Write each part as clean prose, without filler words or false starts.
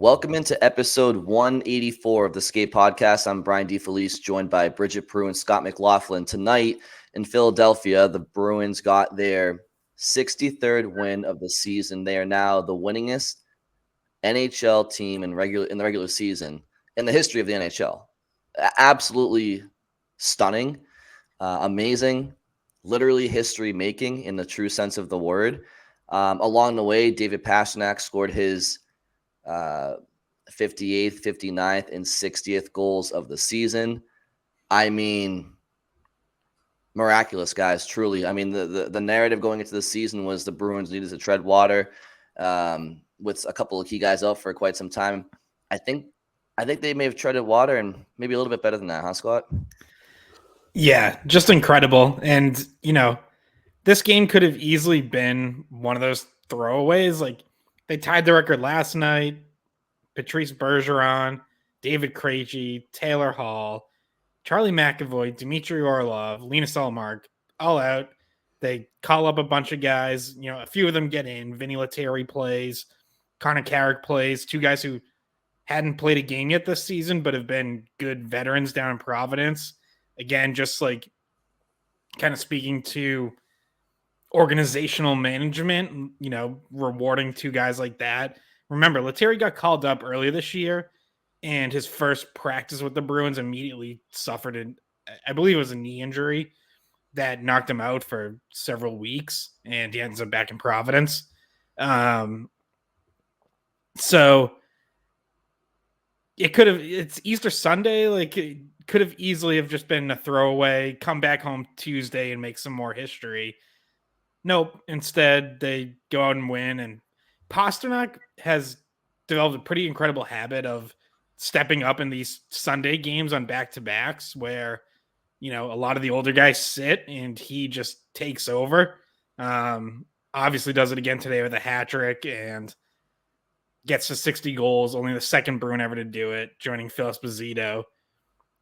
Welcome into episode 184 of the Skate Podcast. I'm Brian DeFelice, joined by Bridget Prue and Scott McLaughlin. Tonight in Philadelphia, the Bruins got their 63rd win of the season. They are now the winningest NHL team in the regular season in the history of the NHL. Absolutely stunning, amazing, literally history making in the true sense of the word. Along the way, David Pastrnak scored his 58th, 59th, and 60th goals of the season. I mean, miraculous, guys, truly. I mean, the narrative going into the season was the Bruins needed to tread water with a couple of key guys out for quite some time. I think they may have treaded water and maybe a little bit better than that, huh, Scott? Yeah, just incredible. And, this game could have easily been one of those throwaways. Like, they tied the record last night. Patrice Bergeron, David Krejci, Taylor Hall, Charlie McAvoy, Dmitry Orlov, Linus Ullmark, all out. They call up a bunch of guys. A few of them get in. Vinny Lettieri plays. Connor Carrick plays. Two guys who hadn't played a game yet this season, but have been good veterans down in Providence. Again, just like kind of speaking to organizational management, rewarding two guys like that. Remember, Lettieri got called up earlier this year, and his first practice with the Bruins immediately suffered I believe it was a knee injury that knocked him out for several weeks, and he ends up back in Providence. So it's Easter Sunday, like it could have easily have just been a throwaway, come back home Tuesday and make some more history. Nope. Instead, they go out and win. And Pastrnak has developed a pretty incredible habit of stepping up in these Sunday games on back-to-backs where, a lot of the older guys sit and he just takes over. Obviously does it again today with a hat-trick and gets to 60 goals, only the second Bruin ever to do it, joining Phil Esposito.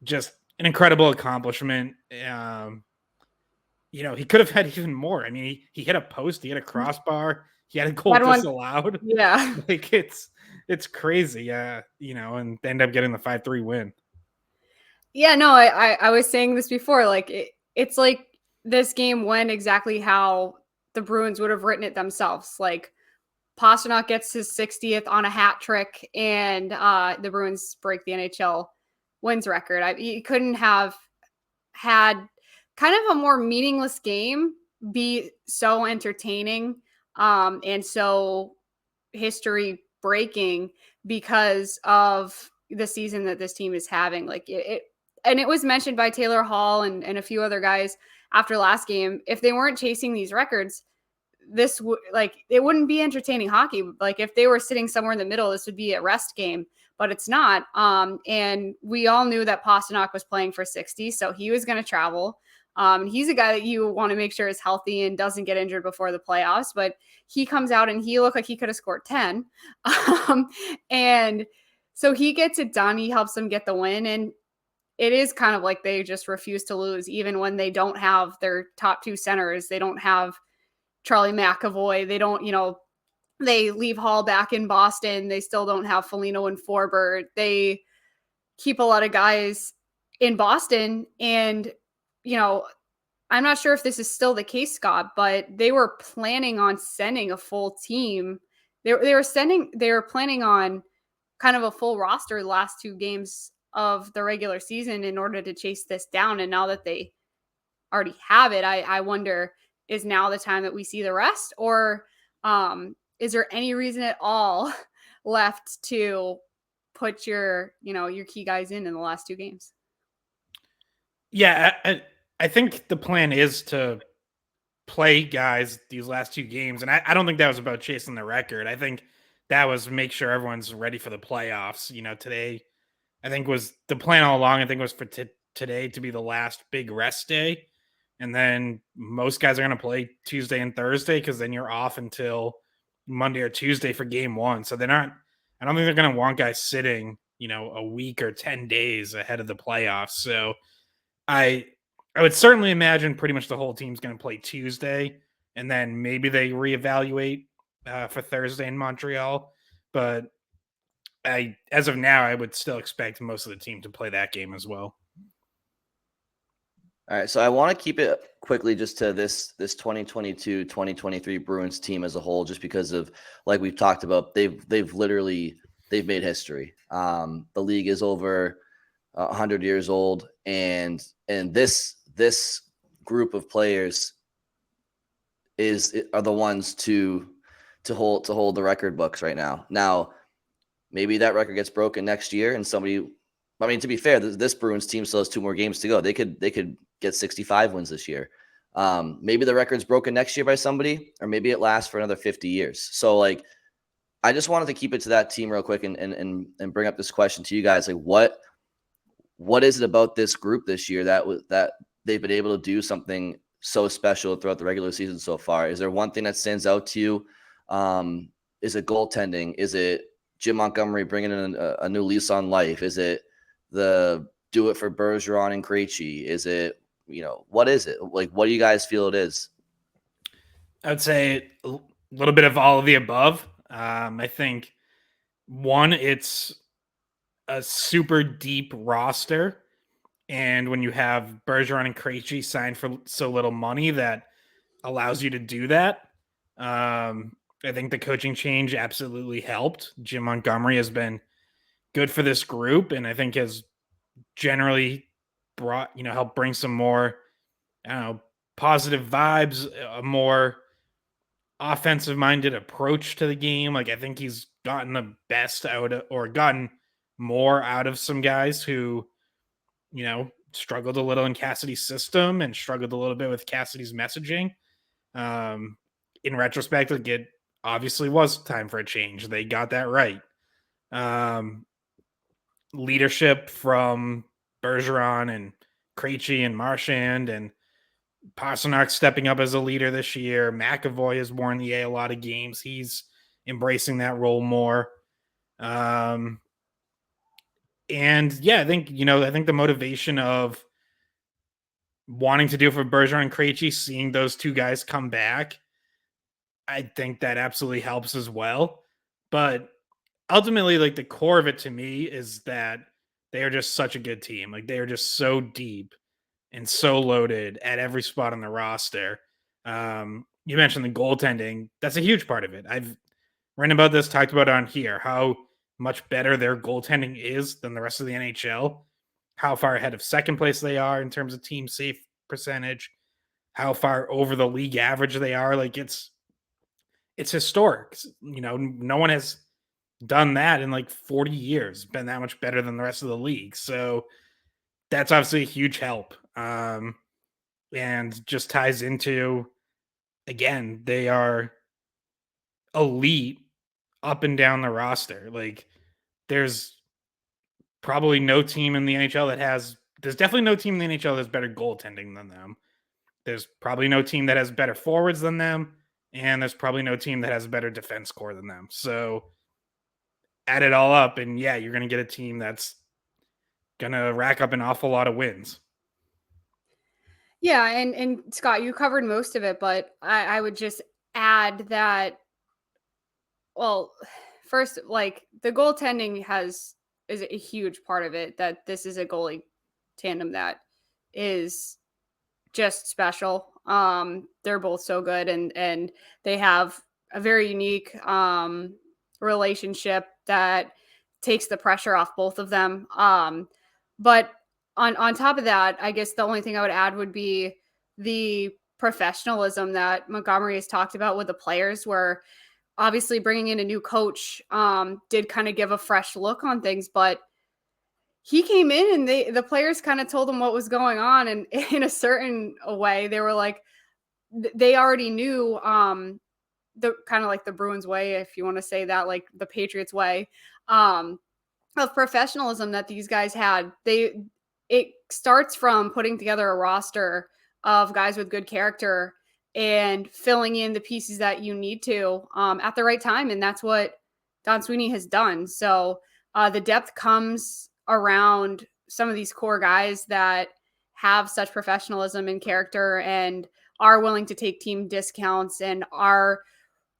Just an incredible accomplishment. He could have had even more. I mean, he hit a post, he hit a crossbar, he had a goal disallowed. Yeah. Like it's crazy. And they end up getting the 5-3 win. Yeah, no, I was saying this before. Like it's like this game went exactly how the Bruins would have written it themselves. Like Pastrnak gets his 60th on a hat trick, and the Bruins break the NHL wins record. You couldn't have had kind of a more meaningless game be so entertaining and so history breaking because of the season that this team is having. Like and it was mentioned by Taylor Hall and a few other guys after last game. If they weren't chasing these records, this it wouldn't be entertaining hockey. Like if they were sitting somewhere in the middle, this would be a rest game, but it's not. And we all knew that Pastrnak was playing for 60, so he was going to travel. He's a guy that you want to make sure is healthy and doesn't get injured before the playoffs, but he comes out and he looked like he could have scored 10. And so he gets it done. He helps them get the win. And it is kind of like they just refuse to lose, even when they don't have their top two centers. They don't have Charlie McAvoy. They don't, they leave Hall back in Boston. They still don't have Foligno and Forbort. They keep a lot of guys in Boston. And, I'm not sure if this is still the case, Scott, but they were planning on sending a full team. They were planning on kind of a full roster the last two games of the regular season in order to chase this down. And now that they already have it, I wonder, is now the time that we see the rest, or is there any reason at all left to put your key guys in the last two games? Yeah, I think the plan is to play guys these last two games, and I don't think that was about chasing the record. I think that was make sure everyone's ready for the playoffs. Today, I think was the plan all along. I think was for today to be the last big rest day. And then most guys are going to play Tuesday and Thursday because then you're off until Monday or Tuesday for game one. So I don't think they're going to want guys sitting, a week or 10 days ahead of the playoffs. So I would certainly imagine pretty much the whole team's going to play Tuesday, and then maybe they reevaluate for Thursday in Montreal. But as of now, I would still expect most of the team to play that game as well. All right, so I want to keep it quickly just to this 2022-2023 Bruins team as a whole, just because of, like we've talked about, they've made history. The league is over 100 years old, and this group of players are the ones to hold the record books right now. Now, maybe that record gets broken next year, and somebody. I mean, to be fair, this Bruins team still has 2 more games to go. They could get 65 wins this year. Maybe the record's broken next year by somebody, or maybe it lasts for another 50 years. So, like, I just wanted to keep it to that team real quick and bring up this question to you guys. Like, what is it about this group this year that they've been able to do something so special throughout the regular season so far? Is there one thing that stands out to you? Is it goaltending? Is it Jim Montgomery bringing in a new lease on life? Is it the do it for Bergeron and Krejci? Is it, what is it? Like, what do you guys feel it is? I would say a little bit of all of the above. I think one, it's a super deep roster. And when you have Bergeron and Krejci signed for so little money, that allows you to do that. I think the coaching change absolutely helped. Jim Montgomery has been good for this group, and I think has generally brought, helped bring some more, positive vibes, a more offensive minded approach to the game. Like, I think he's gotten the best out of, or gotten more out of some guys who, struggled a little in Cassidy's system and struggled a little bit with Cassidy's messaging. In retrospect, like, it obviously was time for a change. They got that right. Leadership from Bergeron and Krejci and Marchand, and Pastrnak stepping up as a leader this year. McAvoy has worn the A a lot of games. He's embracing that role more. And yeah, I think the motivation of wanting to do it for Bergeron and Krejci, seeing those two guys come back, I think that absolutely helps as well. But ultimately, like, the core of it to me is that they are just such a good team. Like, they are just so deep and so loaded at every spot on the roster. You mentioned the goaltending. That's a huge part of it. I've written about this, talked about it on here, how much better their goaltending is than the rest of the NHL, how far ahead of second place they are in terms of team save percentage, how far over the league average they are. Like, it's historic. No one has done that in like 40 years, been that much better than the rest of the league. So that's obviously a huge help. And just ties into, again, they are elite up and down the roster. Like, there's probably no team in the NHL there's definitely no team in the NHL that's better goaltending than them. There's probably no team that has better forwards than them. And there's probably no team that has a better defense core than them. So add it all up, and yeah, you're going to get a team that's going to rack up an awful lot of wins. Yeah, and Scott, you covered most of it, but I would just add that, well, first, like, the goaltending is a huge part of it, that this is a goalie tandem that is just special. They're both so good, and they have a very unique relationship that takes the pressure off both of them. But on top of that, I guess the only thing I would add would be the professionalism that Montgomery has talked about with the players, where obviously bringing in a new coach did kind of give a fresh look on things, but he came in and the players kind of told him what was going on. And in a certain way, they were like, they already knew the kind of like the Bruins way, if you want to say that, like the Patriots way of professionalism that these guys had. It starts from putting together a roster of guys with good character and filling in the pieces that you need to at the right time. And that's what Don Sweeney has done. So the depth comes around some of these core guys that have such professionalism and character and are willing to take team discounts and are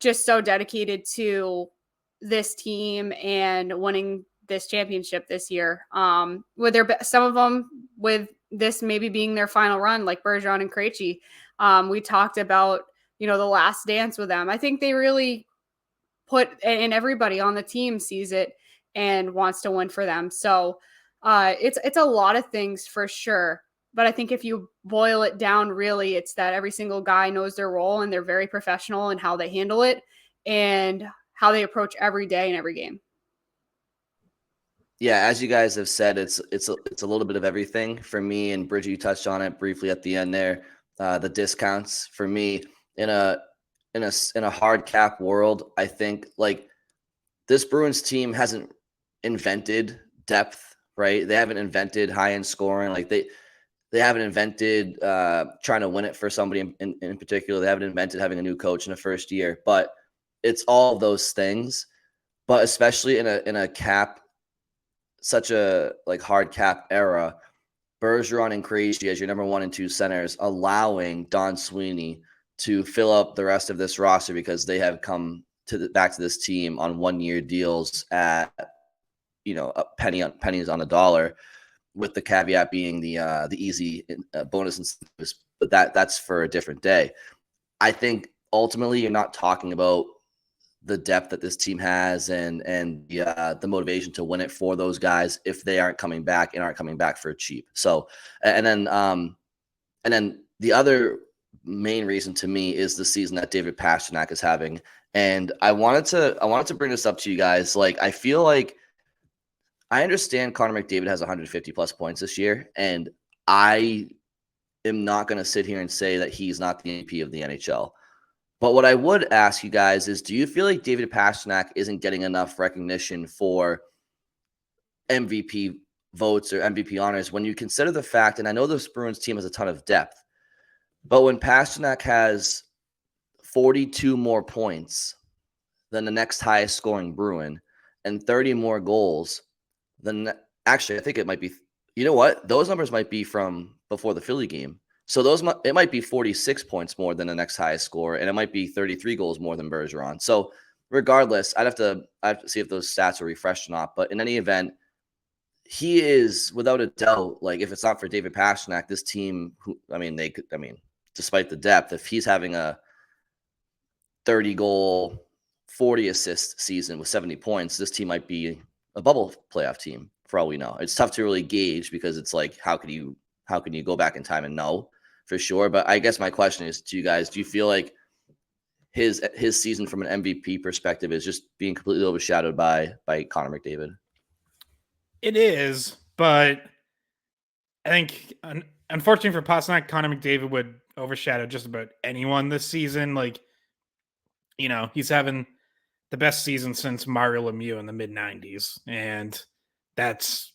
just so dedicated to this team and winning this championship this year. With some of them with this maybe being their final run, like Bergeron and Krejci. We talked about, the last dance with them. I think they really and everybody on the team sees it and wants to win for them. So it's a lot of things for sure. But I think if you boil it down, really, it's that every single guy knows their role and they're very professional in how they handle it and how they approach every day and every game. Yeah, as you guys have said, it's a little bit of everything for me. And Bridget, you touched on it briefly at the end there. The discounts for me in a hard cap world, I think like this Bruins team hasn't invented depth, right? They haven't invented high end scoring. Like they haven't invented trying to win it for somebody in particular. They haven't invented having a new coach in the first year, but it's all those things. But especially in a cap, such a like hard cap era, Bergeron and Krejci as your number 1 and 2 centers, allowing Don Sweeney to fill up the rest of this roster because they have come back to this team on 1-year deals at a pennies on a dollar, with the caveat being the easy bonus incentives, but that's for a different day. I think ultimately you're not talking about the depth that this team has and the motivation to win it for those guys if they aren't coming back for cheap. So, and then the other main reason to me is the season that David Pastrnak is having. And I wanted to bring this up to you guys. Like, I feel like I understand Connor McDavid has 150 plus points this year, and I am not going to sit here and say that he's not the MVP of the NHL. But what I would ask you guys is, do you feel like David Pastrnak isn't getting enough recognition for MVP votes or MVP honors when you consider the fact, and I know this Bruins team has a ton of depth, but when Pastrnak has 42 more points than the next highest scoring Bruin and 30 more goals than actually, I think it might be, you know what? Those numbers might be from before the Philly game. So it might be 46 points more than the next highest score, and it might be 33 goals more than Bergeron. So regardless, I have to see if those stats are refreshed or not. But in any event, he is without a doubt, like if it's not for David Pastrnak, this team, despite the depth, if he's having a 30 goal, 40 assist season with 70 points, this team might be a bubble playoff team for all we know. It's tough to really gauge because it's like, how can you go back in time and know for sure? But I guess my question is to you guys, do you feel like his season from an MVP perspective is just being completely overshadowed by Connor McDavid? It is, but I think unfortunately for Pastrnak, Connor McDavid would overshadow just about anyone this season. Like, he's having the best season since Mario Lemieux in the mid-90s, and that's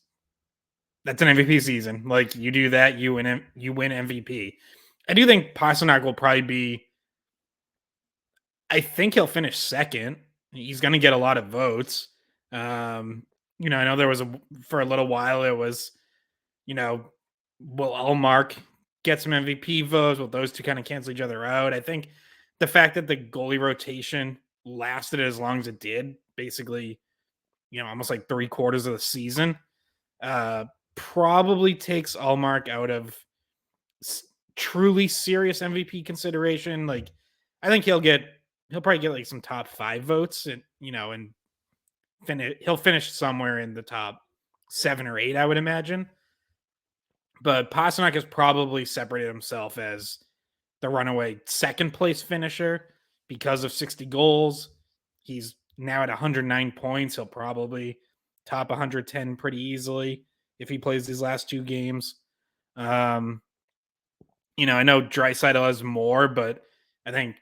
an MVP season. Like, you do that, you win MVP. I do think Pastrnak will probably be, I think he'll finish second. He's going to get a lot of votes. I know there was for a little while, it was, will Ullmark get some MVP votes? Will those two kind of cancel each other out? I think the fact that the goalie rotation lasted as long as it did, basically, almost like 3/4 of the season, probably takes Ullmark out of truly serious MVP consideration. Like, I think he'll probably get like some top 5 votes, and he'll finish somewhere in the top 7 or 8, I would imagine. But Pastrnak has probably separated himself as the runaway second place finisher because of 60 goals. He's now at 109 points. He'll probably top 110 pretty easily if he plays these last 2 games. I know Draisaitl has more, but I think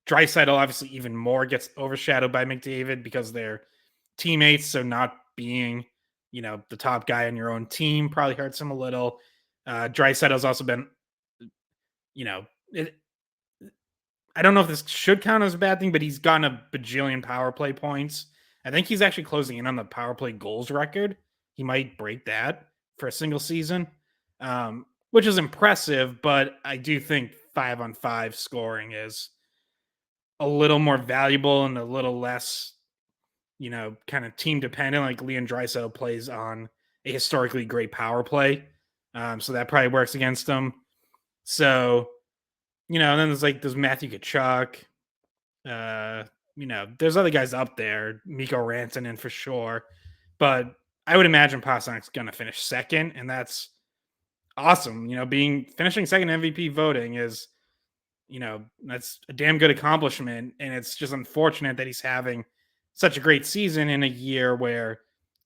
Draisaitl obviously even more gets overshadowed by McDavid because they're teammates. So not being, the top guy on your own team probably hurts him a little. Draisaitl's also been, I don't know if this should count as a bad thing, but he's gotten a bajillion power play points. I think he's actually closing in on the power play goals record. He might break that for a single season, which is impressive, but I do think 5-on-5 scoring is a little more valuable and a little less kind of team dependent. Like Leon Draisaitl plays on a historically great power play. So that probably works against him. So, and then there's Matthew Tkachuk. There's other guys up there, Mikko Rantanen for sure. But I would imagine Pasternak's going to finish second, and that's awesome. Finishing second MVP voting is, that's a damn good accomplishment. And it's just unfortunate that he's having such a great season in a year where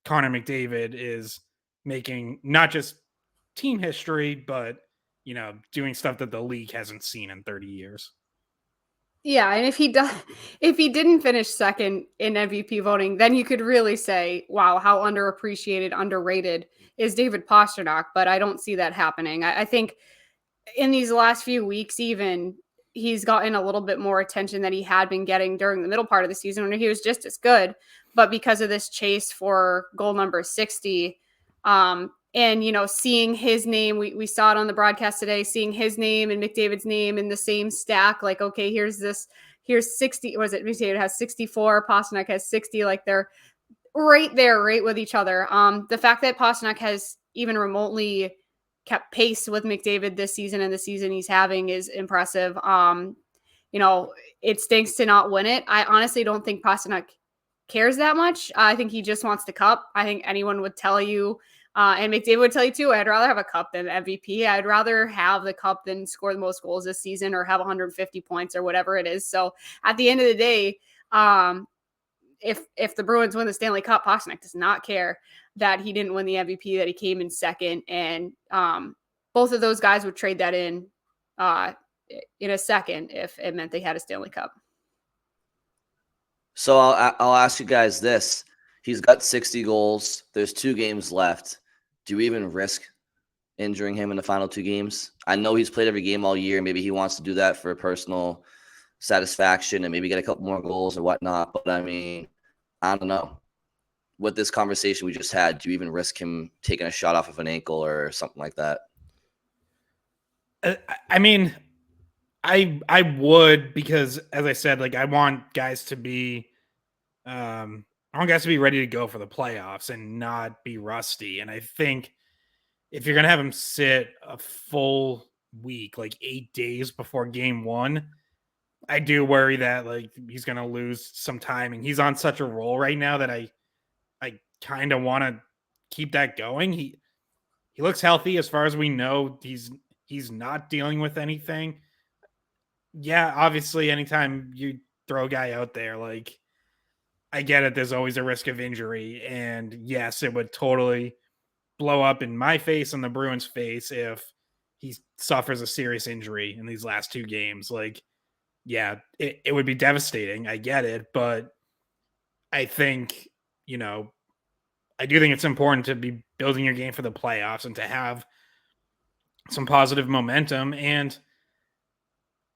Connor McDavid is making not just team history, but, doing stuff that the league hasn't seen in 30 years. Yeah, and if he didn't finish second in MVP voting, then you could really say, wow, how underappreciated, underrated is David Pastrnak, but I don't see that happening. I think in these last few weeks, even, he's gotten a little bit more attention than he had been getting during the middle part of the season when he was just as good. But because of this chase for goal number 60, and, seeing his name, we saw it on the broadcast today, seeing his name and McDavid's name in the same stack, like, okay, here's 60, was it McDavid has 64, Pastrnak has 60, like they're right there, right with each other. The fact that Pastrnak has even remotely kept pace with McDavid this season and the season he's having is impressive. It stinks to not win it. I honestly don't think Pastrnak cares that much. I think he just wants the cup. I think anyone would tell you, and McDavid would tell you too, I'd rather have a cup than MVP. I'd rather have the cup than score the most goals this season or have 150 points or whatever it is. So at the end of the day, if the Bruins win the Stanley Cup, Pastrnak does not care that he didn't win the MVP, that he came in second. And both of those guys would trade that in a second if it meant they had a Stanley Cup. So I'll ask you guys this. He's got 60 goals. There's 2 games left. Do you even risk injuring him in the final 2 games? I know he's played every game all year. Maybe he wants to do that for personal satisfaction and maybe get a couple more goals or whatnot. But I mean, I don't know. With this conversation we just had, do you even risk him taking a shot off of an ankle or something like that? I mean, I would, because as I said, like I want guys to be ready to go for the playoffs and not be rusty. And I think if you're gonna have him sit a full week, like 8 days before game 1, I do worry that like he's gonna lose some time. And he's on such a roll right now that I kind of want to keep that going. He looks healthy as far as we know. He's not dealing with anything. Yeah, obviously, anytime you throw a guy out there, like, I get it, there's always a risk of injury. And yes, it would totally blow up in my face and the Bruins' face if he suffers a serious injury in these last 2 games. Like, yeah, it would be devastating. I get it. But I think, I do think it's important to be building your game for the playoffs and to have some positive momentum. And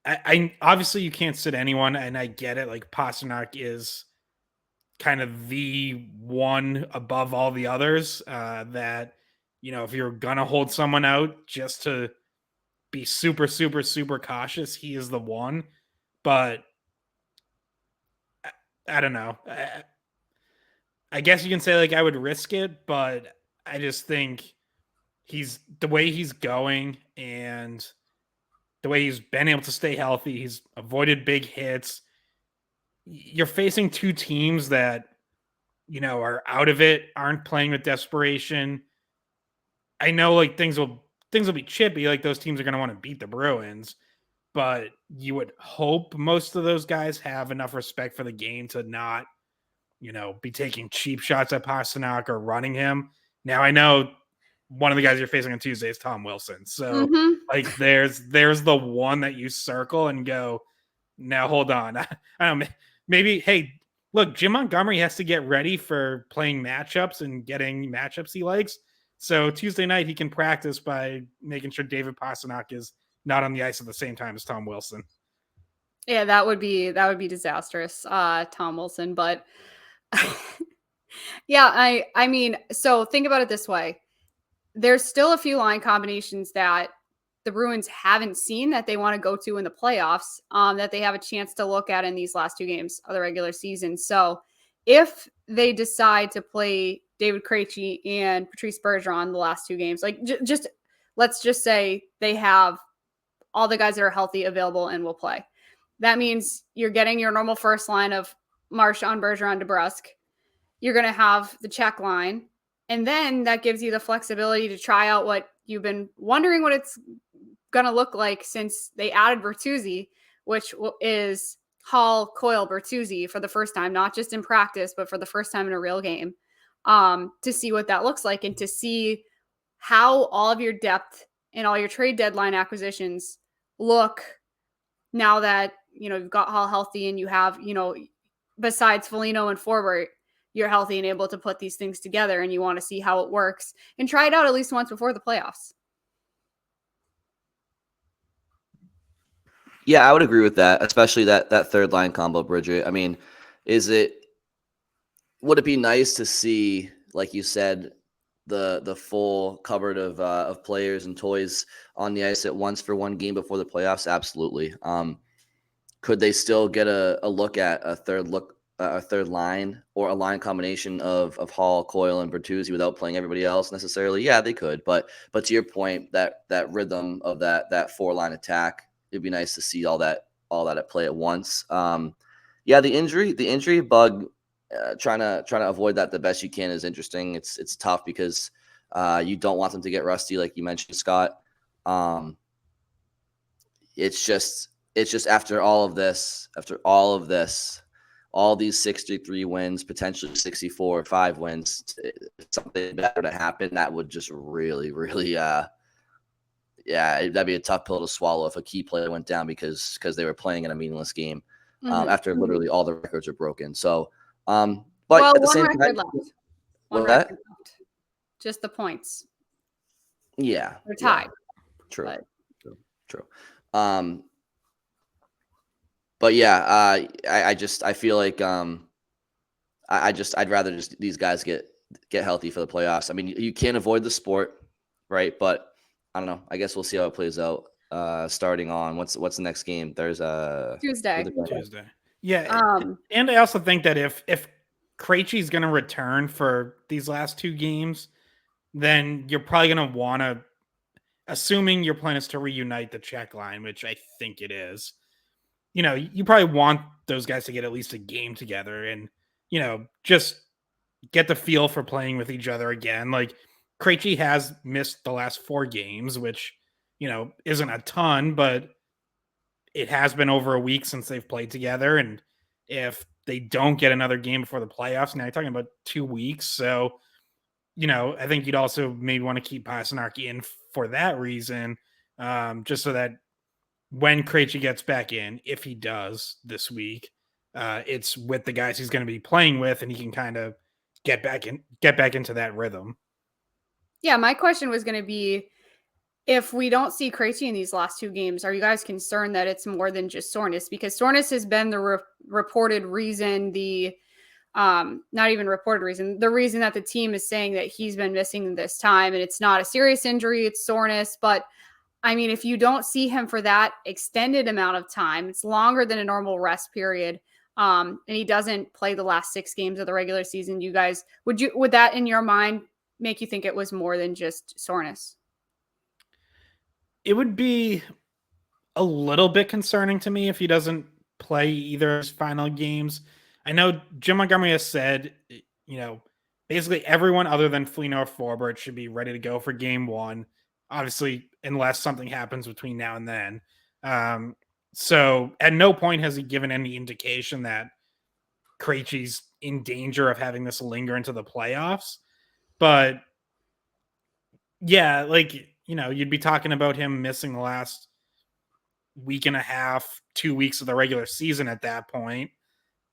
I obviously you can't sit anyone, and I get it. Like Pastrnak is kind of the one above all the others that, if you're going to hold someone out just to be super, super, super cautious, he is the one. But I don't know. I guess you can say like I would risk it, but I just think the way he's going and the way he's been able to stay healthy, he's avoided big hits. You're facing 2 teams that, are out of it, aren't playing with desperation. I know like things will be chippy. Like those teams are going to want to beat the Bruins, but you would hope most of those guys have enough respect for the game to not, be taking cheap shots at Pastrnak or running him. Now I know one of the guys you're facing on Tuesday is Tom Wilson. So like there's the one that you circle and go, now hold on. I don't know, maybe, hey, look, Jim Montgomery has to get ready for playing matchups and getting matchups he likes. So Tuesday night he can practice by making sure David Pastrnak is not on the ice at the same time as Tom Wilson. Yeah, that would be disastrous, Tom Wilson. But yeah, I mean, so think about it this way. There's still a few line combinations that the Bruins haven't seen that they want to go to in the playoffs, that they have a chance to look at in these last 2 games of the regular season. So if they decide to play David Krejci and Patrice Bergeron the last 2 games, like just let's just say they have all the guys that are healthy available and will play. That means you're getting your normal first line of Marchand, Bergeron, DeBrusk. You're going to have the check line. And then that gives you the flexibility to try out what you've been wondering what it's going to look like since they added Bertuzzi, which is Hall, Coyle, Bertuzzi for the first time, not just in practice, but for the first time in a real game, to see what that looks like and to see how all of your depth and all your trade deadline acquisitions look now that, you've got Hall healthy and you have, besides Foligno and Forbort, you're healthy and able to put these things together, and you want to see how it works and try it out at least once before the playoffs. Yeah, I would agree with that, especially that third line combo, Bridget. I mean, would it be nice to see, like you said, the full cupboard of players and toys on the ice at once for one game before the playoffs? Absolutely. Could they still get a look at a third line or a line combination of Hall, Coyle, and Bertuzzi without playing everybody else necessarily? Yeah, they could. But to your point, that rhythm of that 4-line attack, it'd be nice to see all that at play at once. Yeah, the injury bug, trying to avoid that the best you can is interesting. It's tough because you don't want them to get rusty, like you mentioned, Scott. It's just after all of this, all these 63 wins, potentially 64, 5 wins, something better to happen, that would just really, really, that'd be a tough pill to swallow if a key player went down because they were playing in a meaningless game after literally all the records are broken. So, but at the same time, one record left. Just the points. Yeah, they're tied. Yeah. True. But yeah, I feel like I'd rather just these guys get healthy for the playoffs. I mean, you can't avoid the sport, right? But I don't know. I guess we'll see how it plays out. Starting on what's the next game? There's Tuesday. Yeah, and I also think that if Krejci's going to return for these last 2 games, then you're probably going to want to, assuming your plan is to reunite the check line, which I think it is. You probably want those guys to get at least a game together and, just get the feel for playing with each other again. Like, Krejci has missed the last 4 games, which, isn't a ton, but it has been over a week since they've played together. And if they don't get another game before the playoffs, now you're talking about 2 weeks. So, I think you'd also maybe want to keep Pastrnak in for that reason, just so that when Krejci gets back in, if he does this week, it's with the guys he's going to be playing with, and he can kind of get back into that rhythm. Yeah, my question was going to be, if we don't see Krejci in these last 2 games, are you guys concerned that it's more than just soreness? Because soreness has been the reported reason, not even reported reason, the reason that the team is saying that he's been missing this time, and it's not a serious injury, it's soreness. But I mean, if you don't see him for that extended amount of time, it's longer than a normal rest period, and he doesn't play the last 6 games of the regular season, you guys, would that in your mind make you think it was more than just soreness? It would be a little bit concerning to me if he doesn't play either of his final games. I know Jim Montgomery has said, basically everyone other than Foligno or Forbort should be ready to go for game 1. Obviously, unless something happens between now and then. So at no point has he given any indication that Krejci's in danger of having this linger into the playoffs. But yeah, you'd be talking about him missing the last week and a half, 2 weeks of the regular season at that point.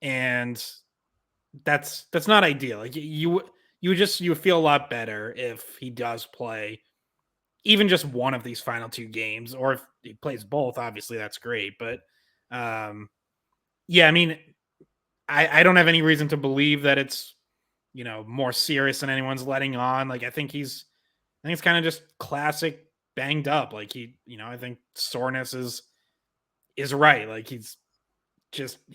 And that's not ideal. Like you would feel a lot better if he does play even just one of these final 2 games, or if he plays both, obviously that's great. But yeah, I mean, I don't have any reason to believe that it's, more serious than anyone's letting on. Like, I think it's kind of just classic banged up. Like I think soreness is right. Like he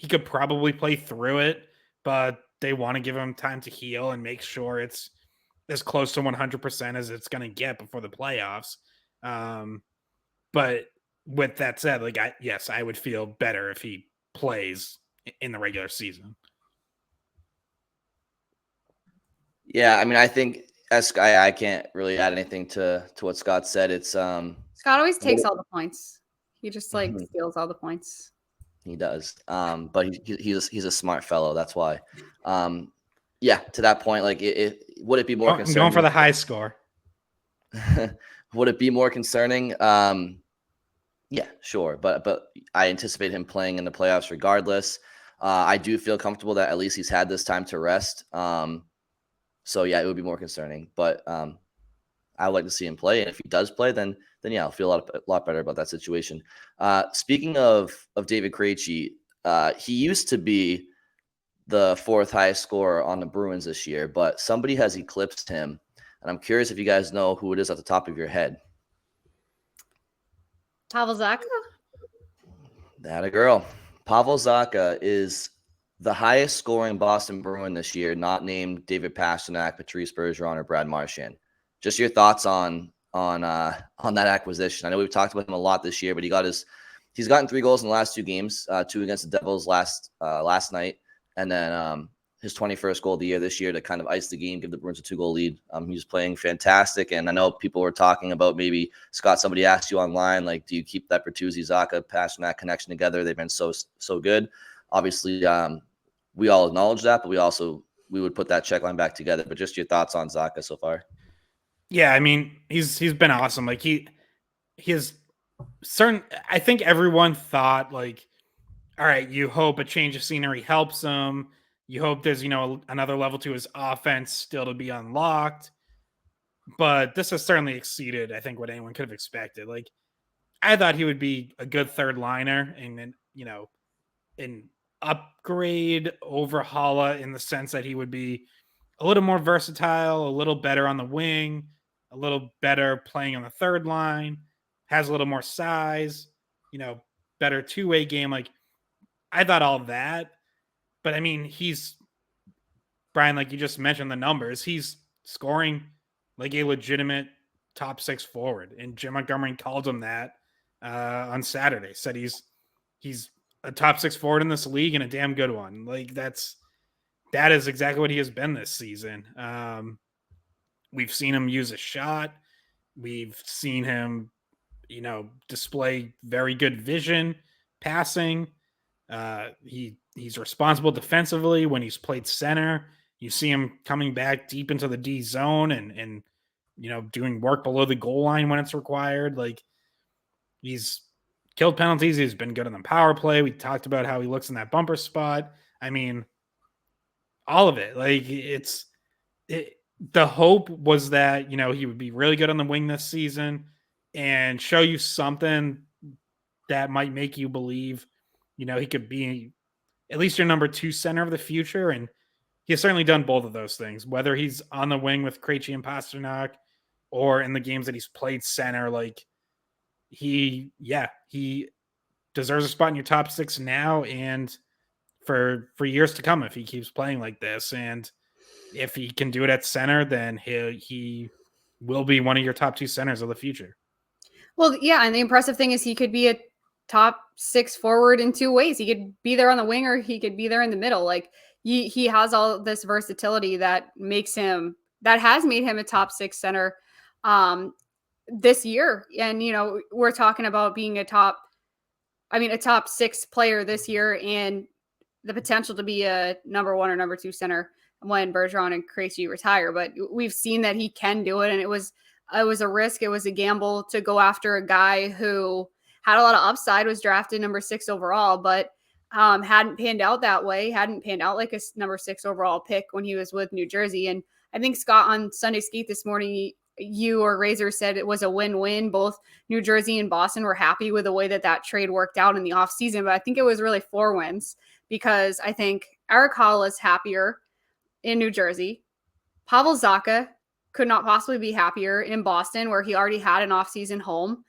could probably play through it, but they want to give him time to heal and make sure it's as close to 100% as it's going to get before the playoffs. But with that said, like, I would feel better if he plays in the regular season. Yeah, I mean, I think I can't really add anything to what Scott said. It's Scott always takes all the points. He just like steals all the points. He does. But he's a smart fellow. That's why. Yeah, to that point, like, would it be more concerning? I'm going for the high score. Would it be more concerning? Yeah, sure. But I anticipate him playing in the playoffs regardless. I do feel comfortable that at least he's had this time to rest. So yeah, it would be more concerning. But I would like to see him play, and if he does play, then yeah, I'll feel a lot better about that situation. Speaking of David Krejci, he used to be the fourth highest scorer on the Bruins this year, but somebody has eclipsed him, and I'm curious if you guys know who it is at the top of your head. Pavel Zacha? That a girl. Pavel Zacha is the highest scoring Boston Bruin this year, not named David Pastrnak, Patrice Bergeron, or Brad Marchand. Just your thoughts on that acquisition. I know we've talked about him a lot this year, but he's gotten 3 goals in the last 2 games, 2 against the Devils last night, and then his 21st goal of the year this year to kind of ice the game, give the Bruins a 2-goal lead. He's playing fantastic, and I know people were talking about, maybe, Scott, somebody asked you online, like, do you keep that Bertuzzi, Zacha, Pastrnak connection together? They've been so good. Obviously, we all acknowledge that, but we would put that check line back together. But just your thoughts on Zacha so far. Yeah, I mean, he's been awesome. Like, he has certain. I think everyone thought, like, all right, you hope a change of scenery helps him. You hope there's, another level to his offense still to be unlocked. But this has certainly exceeded, I think, what anyone could have expected. Like, I thought he would be a good third liner and then, an upgrade overhauler in the sense that he would be a little more versatile, a little better on the wing, a little better playing on the third line, has a little more size, better two-way game. Like, I thought all that. But I mean, Brian, like you just mentioned the numbers, he's scoring like a legitimate top 6 forward. And Jim Montgomery called him that on Saturday, said he's a top 6 forward in this league and a damn good one. Like, that is exactly what he has been this season. We've seen him use a shot. We've seen him, display very good vision, passing. He's responsible defensively when he's played center. You see him coming back deep into the D zone and doing work below the goal line when it's required. Like, he's killed penalties. He's been good on the power play. We talked about how he looks in that bumper spot. I mean, all of it. Like, the hope was that, he would be really good on the wing this season and show you something that might make you believe, he could be at least your number 2 center of the future. And he has certainly done both of those things, whether he's on the wing with Krejci and Pastrnak or in the games that he's played center. Like, he deserves a spot in your top 6 now and for years to come if he keeps playing like this. And if he can do it at center, then he will be one of your top 2 centers of the future. Well, yeah, and the impressive thing is he could be a top 6 forward in 2 ways. He could be there on the wing or he could be there in the middle. Like, he has all this versatility that has made him a top 6 center this year. And, we're talking about being a top 6 player this year and the potential to be a number 1 or number 2 center when Bergeron and Krejci retire. But we've seen that he can do it. And it was a risk. It was a gamble to go after a guy who had a lot of upside, was drafted number 6 overall, but hadn't panned out that way, hadn't panned out like a number 6 overall pick when he was with New Jersey. And I think, Scott, on Sunday Skate this morning, you or Razor said it was a win-win. Both New Jersey and Boston were happy with the way that trade worked out in the offseason, but I think it was really 4 wins because I think Eric Hall is happier in New Jersey. Pavel Zacha could not possibly be happier in Boston, where he already had an offseason home.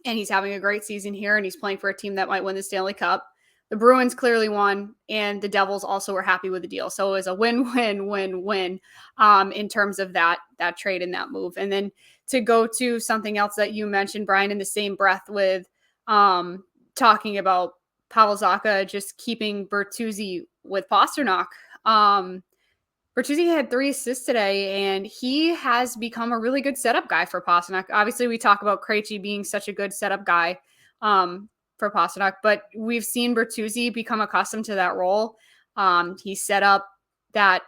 And he's having a great season here, and he's playing for a team that might win the Stanley Cup. the Bruins clearly won, and the Devils also were happy with the deal. So it was a win-win-win-win in terms of that trade and that move. And then to go to something else that you mentioned, Brian, in the same breath with talking about Pavel Zacha just keeping Bertuzzi with Pastrnak. Bertuzzi had 3 assists today, and he has become a really good setup guy for Pastrnak. Obviously, we talk about Krejci being such a good setup guy for Pastrnak, but we've seen Bertuzzi become accustomed to that role. He set up that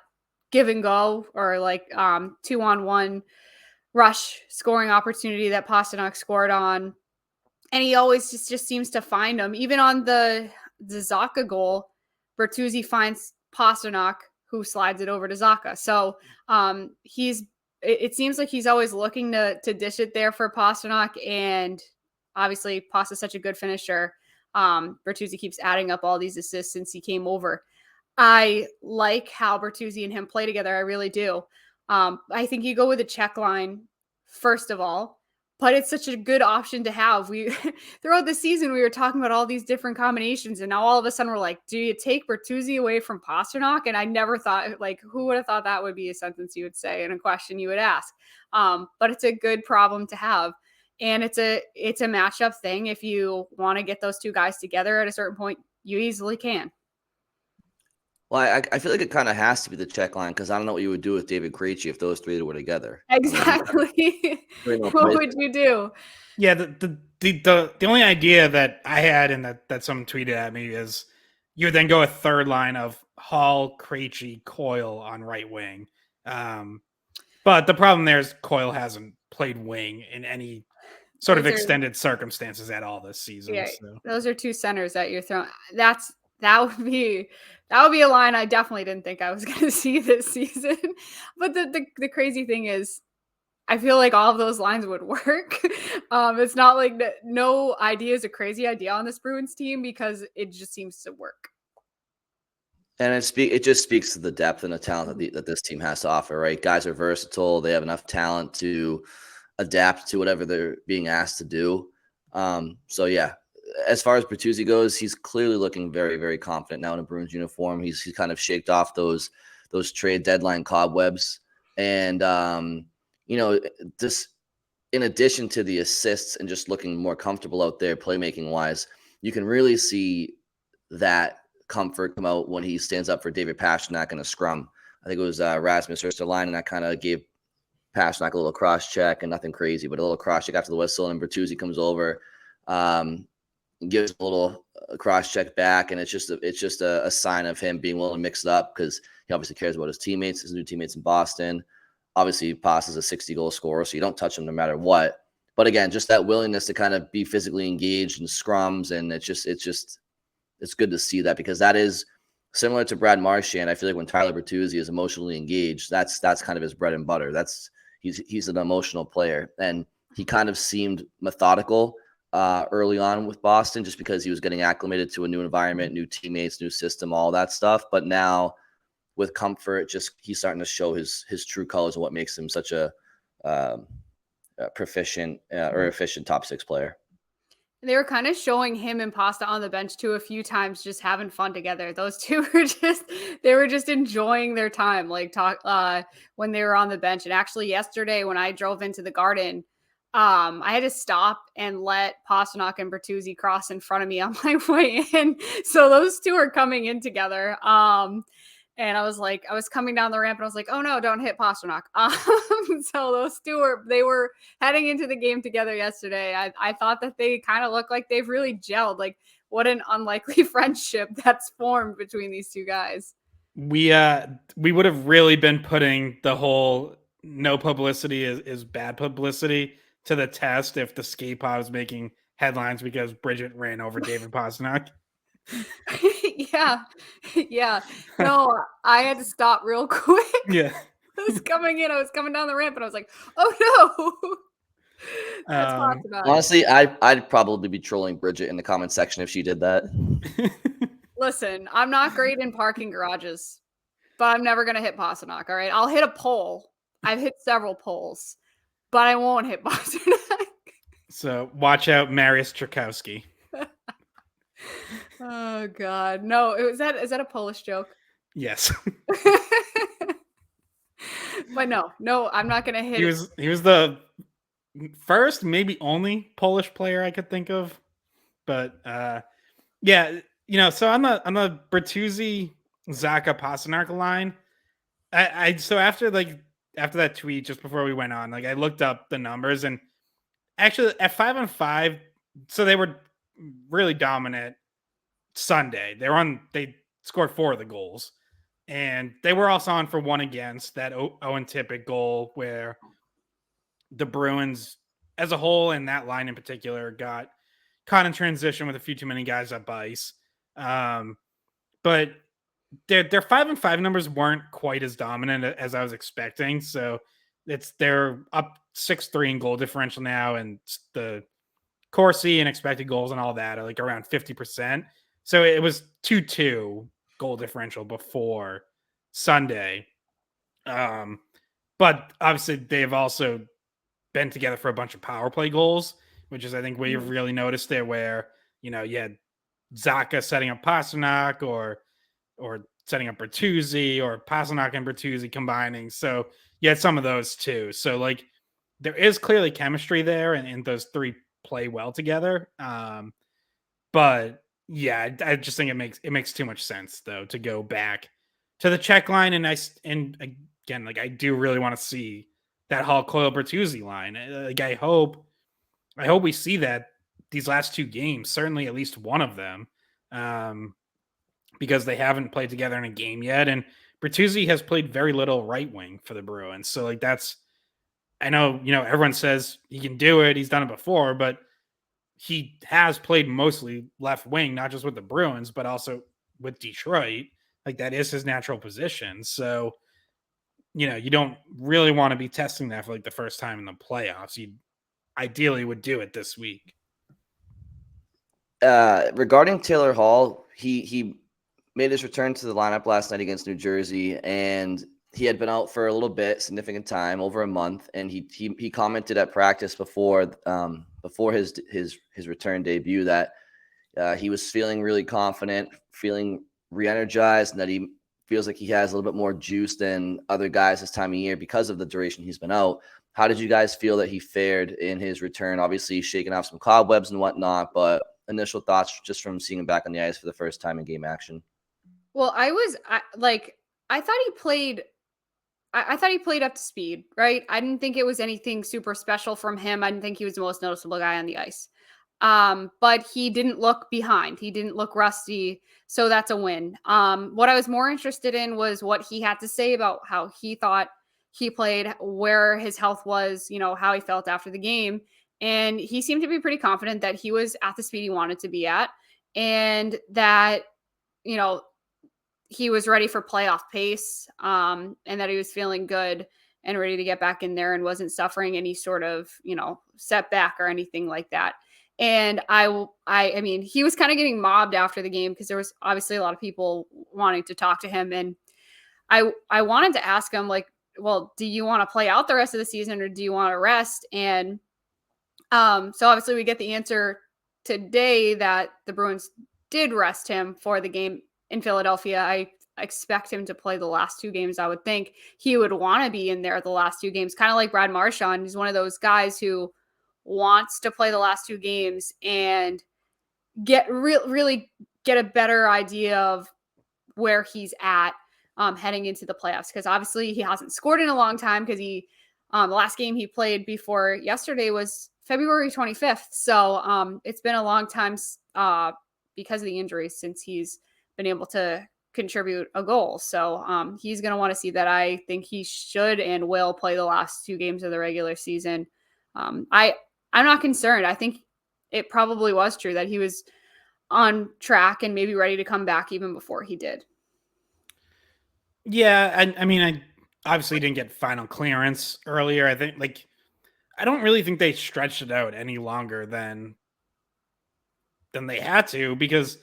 give and go or like 2-on-1 rush scoring opportunity that Pastrnak scored on. And he always just seems to find them. Even on the Zacha goal, Bertuzzi finds Pastrnak, who slides it over to Zacha. So it seems like he's always looking to dish it there for Pastrnak. And obviously, Pasta's such a good finisher. Bertuzzi keeps adding up all these assists since he came over. I like how Bertuzzi and him play together. I really do. I think you go with a check line, first of all. But it's such a good option to have. We throughout the season, we were talking about all these different combinations, and now all of a sudden we're like, do you take Bertuzzi away from Pastrnak? And I never thought, like, who would have thought that would be a sentence you would say and a question you would ask? But it's a good problem to have. And it's a matchup thing. If you want to get those two guys together at a certain point, you easily can. Well, I feel like it kind of has to be the check line because I don't know what you would do with David Krejci if those 3 were together. Exactly. What would you do? Yeah, the only idea that I had and that someone tweeted at me is you would then go a third line of Hall, Krejci, Coyle on right wing. But the problem there is Coyle hasn't played wing in any sort of extended circumstances at all this season. Yeah, so. Those are 2 centers that you're throwing. That would be a line I definitely didn't think I was going to see this season. But the crazy thing is, I feel like all of those lines would work. It's not like no idea is a crazy idea on this Bruins team because it just seems to work. And it just speaks to the depth and the talent that this team has to offer, right? Guys are versatile. They have enough talent to adapt to whatever they're being asked to do. So, yeah, as far as Bertuzzi goes, he's clearly looking very, very confident now in a Bruins uniform. He's kind of shaked off those trade deadline cobwebs. And, this in addition to the assists and just looking more comfortable out there playmaking-wise, you can really see that comfort come out when he stands up for David Pastrnak in a scrum. I think it was Rasmus Ristolainen, and that kind of gave Pastrnak a little cross check and nothing crazy, but a little cross check after the whistle, and Bertuzzi comes over, gives a little cross check back, and it's just a sign of him being willing to mix it up because he obviously cares about his new teammates in Boston. Obviously, Pasta's a 60-goal scorer, so you don't touch him no matter what. But again, just that willingness to kind of be physically engaged in scrums, and it's good to see that because that is similar to Brad Marchand. I feel like when Tyler Bertuzzi is emotionally engaged, that's kind of his bread and butter. He's an emotional player, and he kind of seemed methodical early on with Boston just because he was getting acclimated to a new environment, new teammates, new system, all that stuff. But now with comfort, he's starting to show his true colors and what makes him such a proficient or efficient top 6 player. They were kind of showing him and Pasta on the bench too a few times, just having fun together. Those two were just enjoying their time, like when they were on the bench. And actually yesterday when I drove into the Garden, I had to stop and let Pastrnak and Bertuzzi cross in front of me on my way in. So those two are coming in together. And I was coming down the ramp and I was like, oh no, don't hit Pastrnak. So those two they were heading into the game together yesterday. I thought that they kind of look like they've really gelled. Like what an unlikely friendship that's formed between these two guys. We would have really been putting the whole no publicity is bad publicity to the test if the skate pod was making headlines because Bridget ran over David Pastrnak. Yeah. No, I had to stop real quick. Yeah. I was coming down the ramp and I was like, oh no. That's Pastrnak. Honestly, I'd probably be trolling Bridget in the comment section if she did that. Listen, I'm not great in parking garages, but I'm never going to hit Pastrnak, all right? I'll hit a pole. I've hit several poles, but I won't hit Pastrnak. So watch out, Marius Czerkowski. Oh God, no! Is that a Polish joke? Yes. But no, I'm not gonna hit He it. was the first, maybe only Polish player I could think of. But yeah, so on the Bertuzzi Zacha Pastrnak line, I so after that tweet just before we went on, like I looked up the numbers and actually at 5-on-5, so they were really dominant Sunday. They scored 4 of the goals. And they were also on for 1 against that Owen Tippett goal where the Bruins as a whole and that line in particular got caught in transition with a few too many guys up ice. But their 5-on-5 numbers weren't quite as dominant as I was expecting. So they're up 6-3 in goal differential now, and the Corsi and expected goals and all that are like around 50%. So it was 2-2 goal differential before Sunday. But obviously they've also been together for a bunch of power play goals, which is I think where you've really noticed it, where you had Zacha setting up Pastrnak or setting up Bertuzzi, or Pastrnak and Bertuzzi combining. So you had some of those too. So like there is clearly chemistry there, and those three play well together. But yeah, I just think it makes too much sense though to go back to the check line, and again, like I do really want to see that Hall Coyle Bertuzzi line. Like I hope we see that these last 2 games, certainly at least one of them, because they haven't played together in a game yet, and Bertuzzi has played very little right wing for the Bruins. So like I know everyone says he can do it, he's done it before, but he has played mostly left wing, not just with the Bruins, but also with Detroit. Like that is his natural position. So, you don't really want to be testing that for like the first time in the playoffs. You ideally would do it this week. Regarding Taylor Hall, he made his return to the lineup last night against New Jersey, and he had been out for a little bit, significant time, over a month, and he commented at practice before his return debut that he was feeling really confident, feeling re-energized, and that he feels like he has a little bit more juice than other guys this time of year because of the duration he's been out. How did you guys feel that he fared in his return? Obviously, shaking off some cobwebs and whatnot, but initial thoughts just from seeing him back on the ice for the first time in game action. Well, I thought he played. I thought he played up to speed, right? I didn't think it was anything super special from him. I didn't think he was the most noticeable guy on the ice. But he didn't look behind. He didn't look rusty. So that's a win. What I was more interested in was what he had to say about how he thought he played, where his health was, how he felt after the game. And he seemed to be pretty confident that he was at the speed he wanted to be at, and that, he was ready for playoff pace, and that he was feeling good and ready to get back in there and wasn't suffering any sort of, setback or anything like that. And I mean, he was kind of getting mobbed after the game because there was obviously a lot of people wanting to talk to him. And I wanted to ask him, like, well, do you want to play out the rest of the season or do you want to rest? And so obviously we get the answer today that the Bruins did rest him for the game in Philadelphia. I expect him to play the last 2 games. I would think he would want to be in there the last 2 games, kind of like Brad Marchand. He's one of those guys who wants to play the last 2 games and really get a better idea of where he's at heading into the playoffs. Because obviously he hasn't scored in a long time, because the last game he played before yesterday was February 25th. So it's been a long time because of the injuries since he's been able to contribute a goal. So he's going to want to see that. I think he should and will play the last 2 games of the regular season. I'm not concerned. I think it probably was true that he was on track and maybe ready to come back even before he did. Yeah, I mean, I obviously didn't get final clearance earlier. I think, like, I don't really think they stretched it out any longer than they had to, because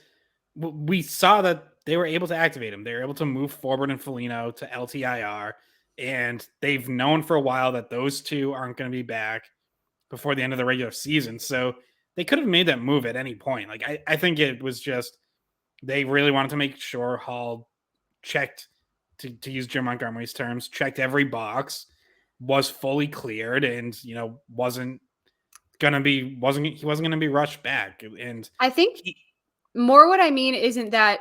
we saw that they were able to activate him. They were able to move Forbort and Foligno to LTIR, and they've known for a while that those 2 aren't going to be back before the end of the regular season. So they could have made that move at any point. Like, I think it was just They really wanted to make sure Hall checked, to use Jim Montgomery's terms, checked every box, was fully cleared, and he wasn't gonna be rushed back. And I think more what I mean isn't that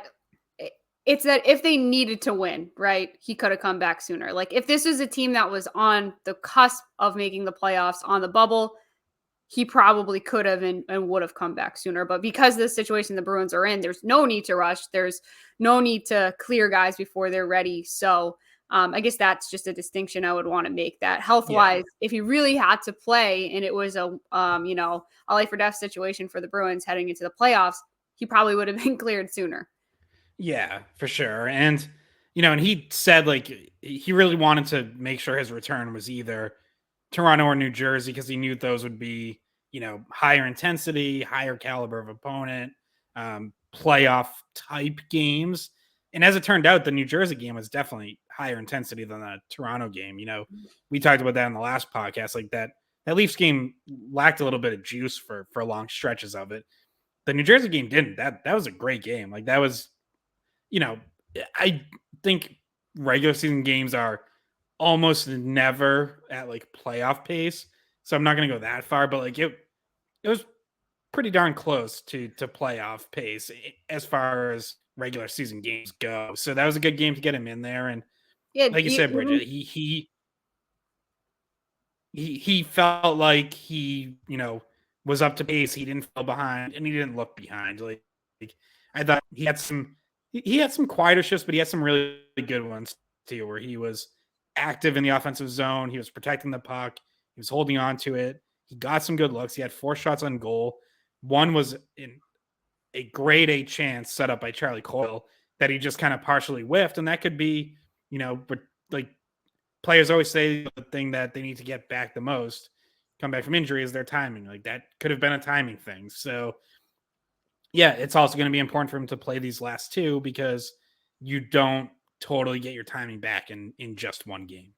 it's that if they needed to win, right, he could have come back sooner. Like if this was a team that was on the cusp of making the playoffs on the bubble, he probably could have and would have come back sooner. But because of the situation the Bruins are in, there's no need to rush. There's no need to clear guys before they're ready. So I guess that's just a distinction I would want to make, that health-wise, if he really had to play and it was a life or death situation for the Bruins heading into the playoffs, he probably would have been cleared sooner. Yeah, for sure. And, and he said like he really wanted to make sure his return was either Toronto or New Jersey because he knew those would be, higher intensity, higher caliber of opponent, playoff type games. And as it turned out, the New Jersey game was definitely higher intensity than the Toronto game. We talked about that in the last podcast, like that Leafs game lacked a little bit of juice for long stretches of it. The New Jersey game didn't. That was a great game. Like that was, I think regular season games are almost never at like playoff pace. So I'm not going to go that far, but like it was pretty darn close to playoff pace as far as regular season games go. So that was a good game to get him in there. And like you said, Bridget, he felt like he, was up to pace. He didn't fall behind and he didn't look behind. Like I thought he had some quieter shifts, but he had some really good ones too, where he was active in the offensive zone. He was protecting the puck. He was holding on to it. He got some good looks. He had 4 shots on goal. One was in a grade A chance set up by Charlie Coyle that he just kind of partially whiffed. And that could be, but like players always say the thing that they need to get back the most, come back from injury, is their timing. Like that could have been a timing thing. So yeah, it's also going to be important for him to play these last 2 because you don't totally get your timing back in just one game.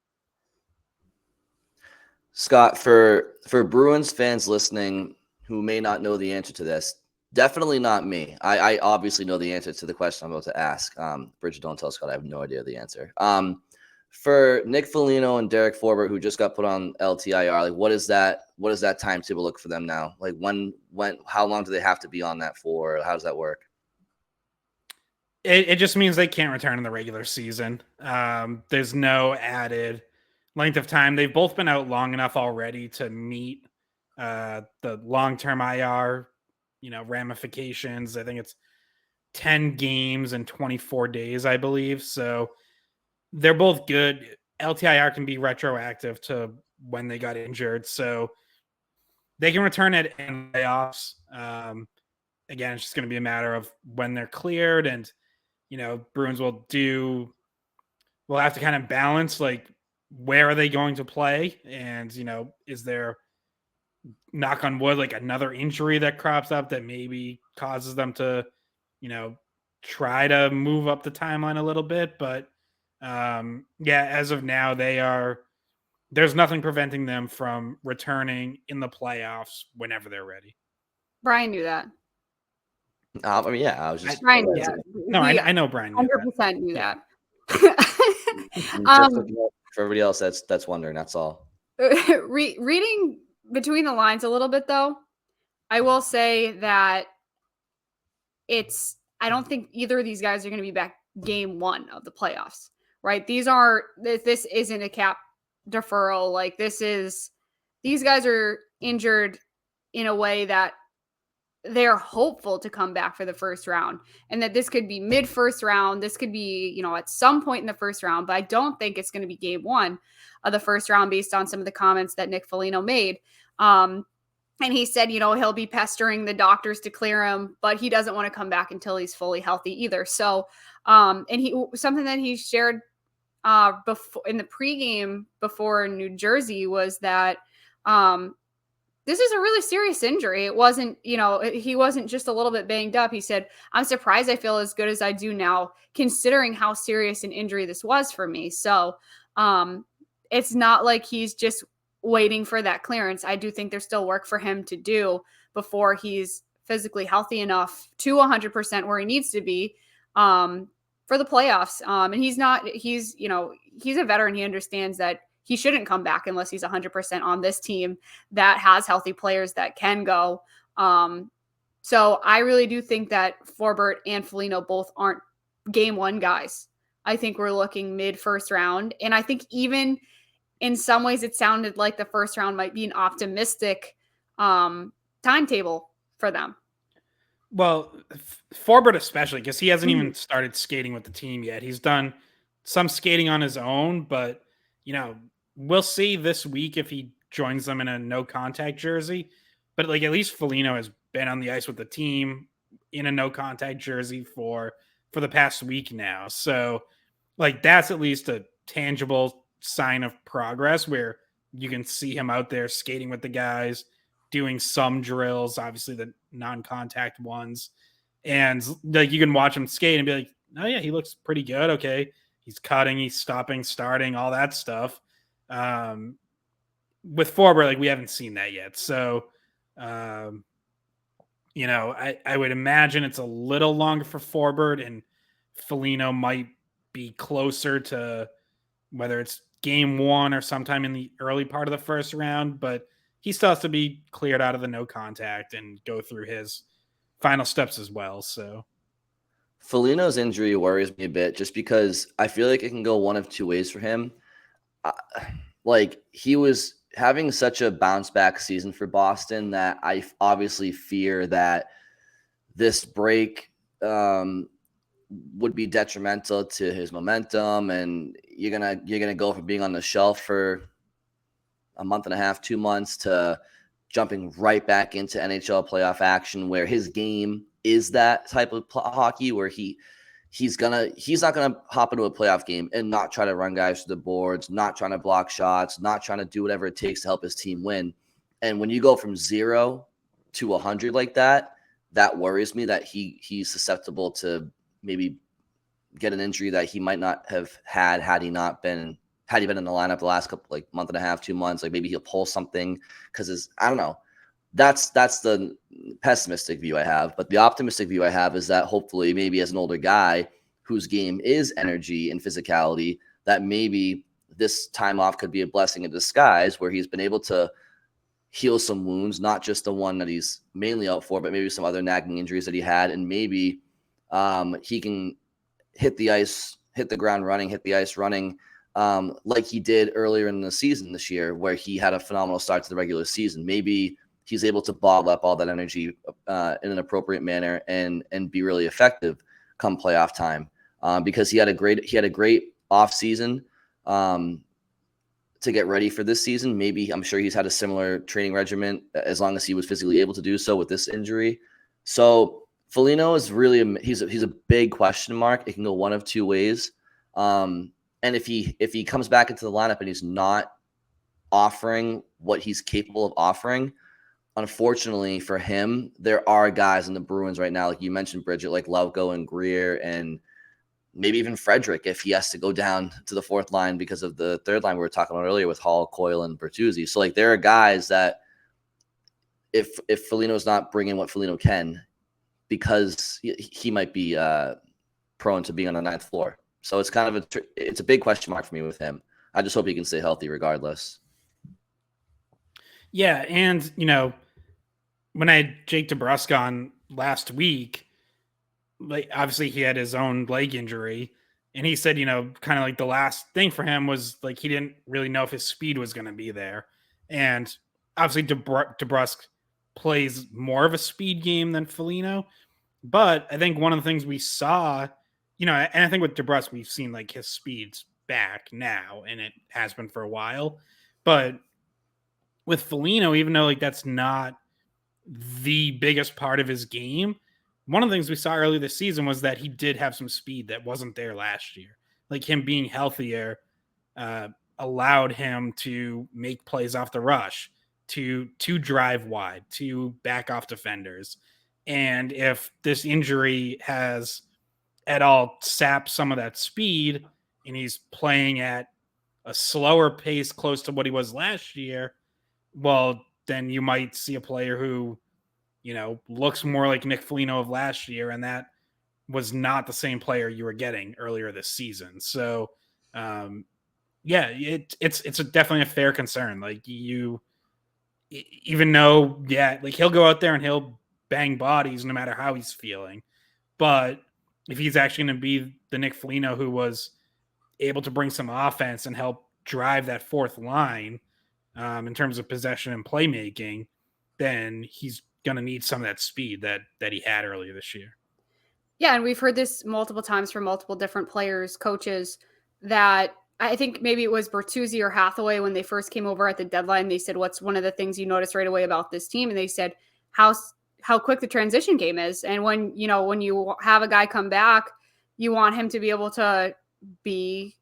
Scott, for Bruins fans listening who may not know the answer to this, definitely not me. I obviously know the answer to the question I'm about to ask. Bridget, don't tell Scott I have no idea the answer. For Nick Foligno and Derek Forbort, who just got put on LTIR, like what is that timetable look for them now? Like when how long do they have to be on that for? How does that work? It just means they can't return in the regular season. There's no added length of time. They've both been out long enough already to meet the long-term IR, ramifications. I think it's 10 games and 24 days, I believe. So they're both good. LTIR can be retroactive to when they got injured. So they can return at end playoffs. Again, it's just going to be a matter of when they're cleared, and Bruins will have to kind of balance like where are they going to play, and is there, knock on wood, like another injury that crops up that maybe causes them to try to move up the timeline a little bit. But as of now, there's nothing preventing them from returning in the playoffs whenever they're ready. Brian knew that. I mean, yeah, I was just. Brian knew that. No, I know Brian knew 100% knew that. For everybody else that's wondering, that's all. Reading between the lines a little bit, though, I will say that I don't think either of these guys are going to be back game 1 of the playoffs, right? This isn't a cap deferral. Like these guys are injured in a way that they're hopeful to come back for the first round, and that this could be mid first round. This could be, at some point in the first round, but I don't think it's going to be game 1 of the first round based on some of the comments that Nick Foligno made. And he said, he'll be pestering the doctors to clear him, but he doesn't want to come back until he's fully healthy either. So, and something that he shared before in the pregame before New Jersey was that, this is a really serious injury. It wasn't, he wasn't just a little bit banged up. He said, I'm surprised I feel as good as I do now, considering how serious an injury this was for me. So it's not like he's just waiting for that clearance. I do think there's still work for him to do before he's physically healthy enough to 100% where he needs to be for the playoffs. And he's a veteran. He understands that he shouldn't come back unless he's 100% on this team that has healthy players that can go. So I really do think that Forbort and Foligno both aren't game one guys. I think we're looking mid first round. And I think even in some ways it sounded like the first round might be an optimistic timetable for them. Well, Forbort especially, because he hasn't even started skating with the team yet. He's done some skating on his own, but, we'll see this week if he joins them in a no-contact jersey. But, at least Foligno has been on the ice with the team in a no-contact jersey for the past week now. So, that's at least a tangible sign of progress where you can see him out there skating with the guys, doing some drills, obviously the non-contact ones. And you can watch him skate and be like, oh yeah, he looks pretty good. Okay. He's cutting, he's stopping, starting, all that stuff. With Forbort, we haven't seen that yet. So, I would imagine it's a little longer for Forbort, and Foligno might be closer to whether it's game one or sometime in the early part of the first round, but he still has to be cleared out of the no contact and go through his final steps as well. So Foligno's injury worries me a bit just because I feel like it can go one of two ways for him. He was having such a bounce back season for Boston that I obviously fear that this break would be detrimental to his momentum, and you're gonna go from being on the shelf for a month and a half, 2 months, to jumping right back into NHL playoff action, where his game is that type of hockey where he's not gonna hop into a playoff game and not try to run guys to the boards, not trying to block shots, not trying to do whatever it takes to help his team win. And when you go from 0 to 100 like that, that worries me that he's susceptible to maybe get an injury that he might not have had he been in the lineup the last couple month and a half, 2 months. Maybe he'll pull something because I don't know. That's the pessimistic view I have. But the optimistic view I have is that hopefully maybe as an older guy whose game is energy and physicality, that maybe this time off could be a blessing in disguise where he's been able to heal some wounds, not just the one that he's mainly out for, but maybe some other nagging injuries that he had. And maybe he can hit the ice, hit the ground running, hit the ice running like he did earlier in the season this year, where he had a phenomenal start to the regular season. Maybe he's able to bottle up all that energy in an appropriate manner and be really effective come playoff time because he had a great off season to get ready for this season. Maybe I'm sure he's had a similar training regimen as long as he was physically able to do so with this injury. So Foligno is really he's a big question mark. It can go one of two ways. And if he comes back into the lineup and he's not offering what he's capable of offering, unfortunately for him, there are guys in the Bruins right now, like you mentioned, Bridget, like Lauko and Greer, and maybe even Frederick if he has to go down to the fourth line because of the third line we were talking about earlier with Hall, Coyle, and Bertuzzi. So there are guys that if Foligno's not bringing what Foligno can, because he might be prone to being on the ninth floor. So it's kind of it's a big question mark for me with him. I just hope he can stay healthy regardless. Yeah, and when I had Jake DeBrusk on last week, obviously he had his own leg injury, and he said, kind of the last thing for him was he didn't really know if his speed was going to be there. And obviously DeBrusk plays more of a speed game than Foligno. But I think one of the things we saw, and I think with DeBrusk, we've seen his speed's back now, and it has been for a while. But with Foligno, even though that's not the biggest part of his game, one of the things we saw earlier this season was that he did have some speed that wasn't there last year. Him being healthier allowed him to make plays off the rush, to drive wide, to back off defenders. And if this injury has at all sapped some of that speed and he's playing at a slower pace close to what he was last year, well, then you might see a player who looks more like Nick Foligno of last year, and that was not the same player you were getting earlier this season. So, it's definitely a fair concern. Like even though, like he'll go out there and he'll bang bodies no matter how he's feeling. But if he's actually going to be the Nick Foligno who was able to bring some offense and help drive that fourth line in terms of possession and playmaking, then he's going to need some of that speed that he had earlier this year. Yeah, and we've heard this multiple times from multiple different players, coaches, that I think maybe it was Bertuzzi or Hathaway when they first came over at the deadline. They said, what's one of the things you noticed right away about this team? And they said, how quick the transition game is. And when you have a guy come back, you want him to be able to be,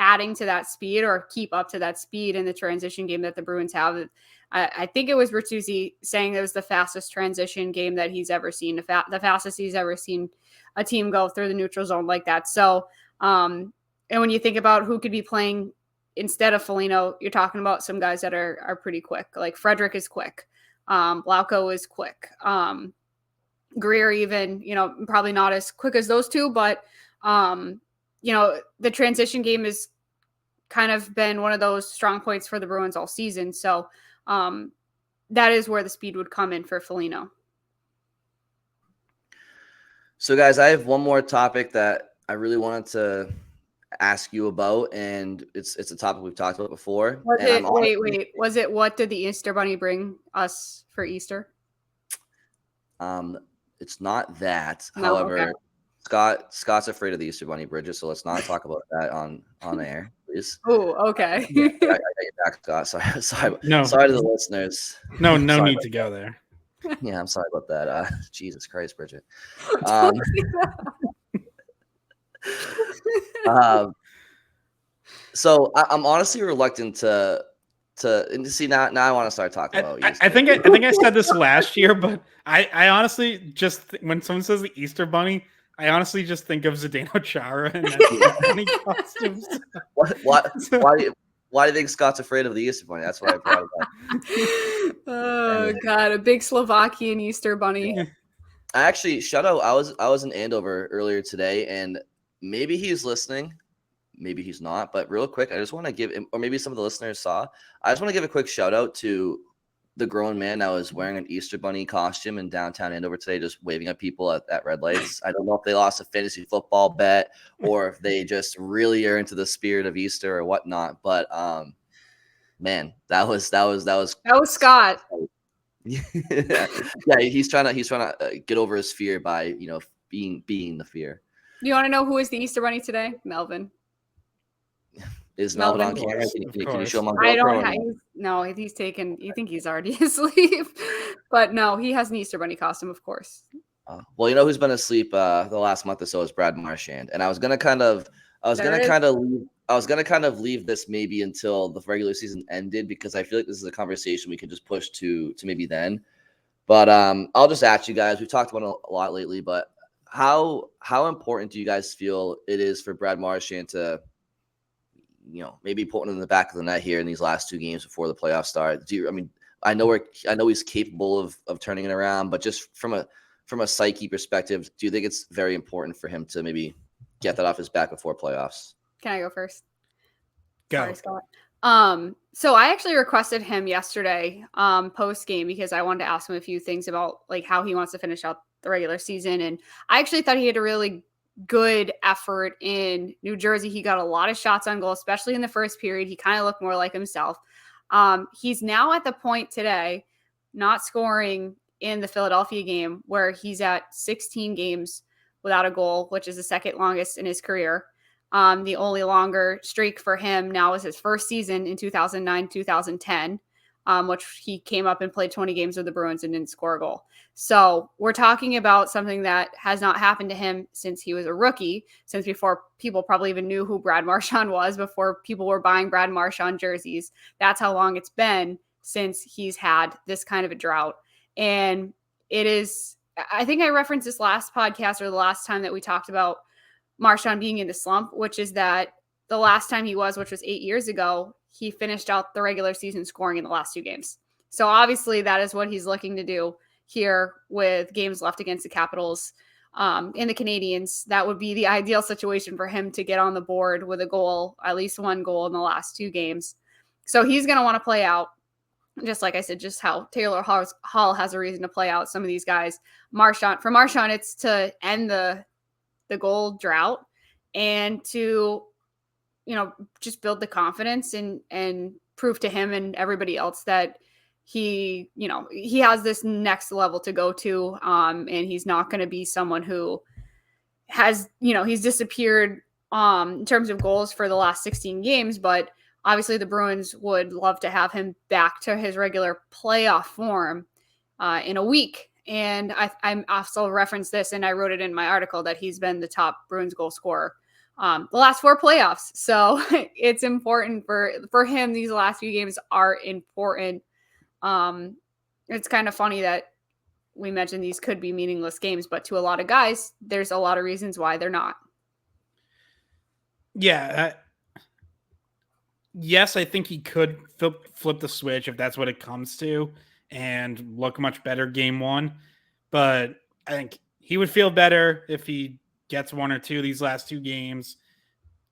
adding to that speed or keep up to that speed in the transition game that the Bruins have. I think it was Bertuzzi saying it was the fastest transition game that he's ever seen, the fastest he's ever seen a team go through the neutral zone like that. So, and when you think about who could be playing instead of Foligno, you're talking about some guys that are pretty quick. Like Frederick is quick. Blauko is quick. Greer even, probably not as quick as those two, but, the transition game has kind of been one of those strong points for the Bruins all season. So that is where the speed would come in for Foligno. So, guys, I have one more topic that I really wanted to ask you about, and it's a topic we've talked about before. Was it what did the Easter Bunny bring us for Easter? It's not that. No, however, okay. Scott's afraid of the Easter Bunny, Bridget, so let's not talk about that on air, please. Oh, okay. Yeah, I got you back, Scott. Sorry to the listeners. No need to go there. Yeah, I'm sorry about that. Jesus Christ, Bridget. So I'm honestly reluctant to see now I want to start talking about Easter. I think I said this last year, but I honestly just when someone says the Easter Bunny, I honestly just think of Zdeno Chara and that's bunny costumes. Why do you think Scott's afraid of the Easter Bunny? That's what I brought it up. Oh God, a big Slovakian Easter Bunny. Yeah. I actually shout out. I was in Andover earlier today, and maybe he's listening, maybe he's not. But real quick, I just want to give, or maybe some of the listeners saw. I just want to give a quick shout out to the grown man that was wearing an Easter Bunny costume in downtown Andover today, just waving at people at red lights. I don't know if they lost a fantasy football bet or if they just really are into the spirit of Easter or whatnot. But man, that was Scott. Yeah, he's trying to get over his fear by being the fear. Do you want to know who is the Easter Bunny today? Melvin. Is Melvin on camera? Can you show him on GoPro? I don't have. No, he's taken. You think he's already asleep? But no, he has an Easter Bunny costume, of course. Well, who's been asleep the last month or so is Brad Marchand, and I was gonna kind of leave this maybe until the regular season ended because I feel like this is a conversation we can just push to maybe then. But I'll just ask you guys. We've talked about it a lot lately, but how important do you guys feel it is for Brad Marchand to maybe put one in the back of the net here in these last two games before the playoffs start? I know he's capable of turning it around, but just from a psyche perspective, do you think it's very important for him to maybe get that off his back before playoffs? Can I go first? Go. Sorry, Scott. So I actually requested him yesterday post game because I wanted to ask him a few things about like how he wants to finish out the regular season, and I actually thought he had a really good effort in New Jersey. He got a lot of shots on goal, especially in the first period. He kind of looked more like himself. He's now at the point today, not scoring in the Philadelphia game, where he's at 16 games without a goal, which is the second longest in his career. The only longer streak for him now is his first season in 2009-2010, which he came up and played 20 games with the Bruins and didn't score a goal. So we're talking about something that has not happened to him since he was a rookie, since before people probably even knew who Brad Marchand was, before people were buying Brad Marchand jerseys. That's how long it's been since he's had this kind of a drought. And it is, I think I referenced this last podcast or the last time that we talked about Marchand being in the slump, which is that the last time he was, which was 8 years ago, he finished out the regular season scoring in the last two games. So obviously that is what he's looking to do. here with games left against the Capitals and the Canadiens. That would be the ideal situation for him to get on the board with a goal, at least one goal in the last 2 games. So he's going to want to play out, just like I said, just how Taylor Hall has a reason to play out some of these guys. For Marchand, it's to end the goal drought and to, just build the confidence and prove to him and everybody else that he has this next level to go to. And he's not going to be someone who has, he's disappeared in terms of goals for the last 16 games, but obviously the Bruins would love to have him back to his regular playoff form in a week. And I'm also referenced this, and I wrote it in my article, that he's been the top Bruins goal scorer the last 4 playoffs. So it's important for him. These last few games are important. It's kind of funny that we mentioned these could be meaningless games, but to a lot of guys, there's a lot of reasons why they're not. Yeah. Yes, I think he could flip the switch if that's what it comes to and look much better game 1. But I think he would feel better if he gets 1 or 2 of these last 2 games.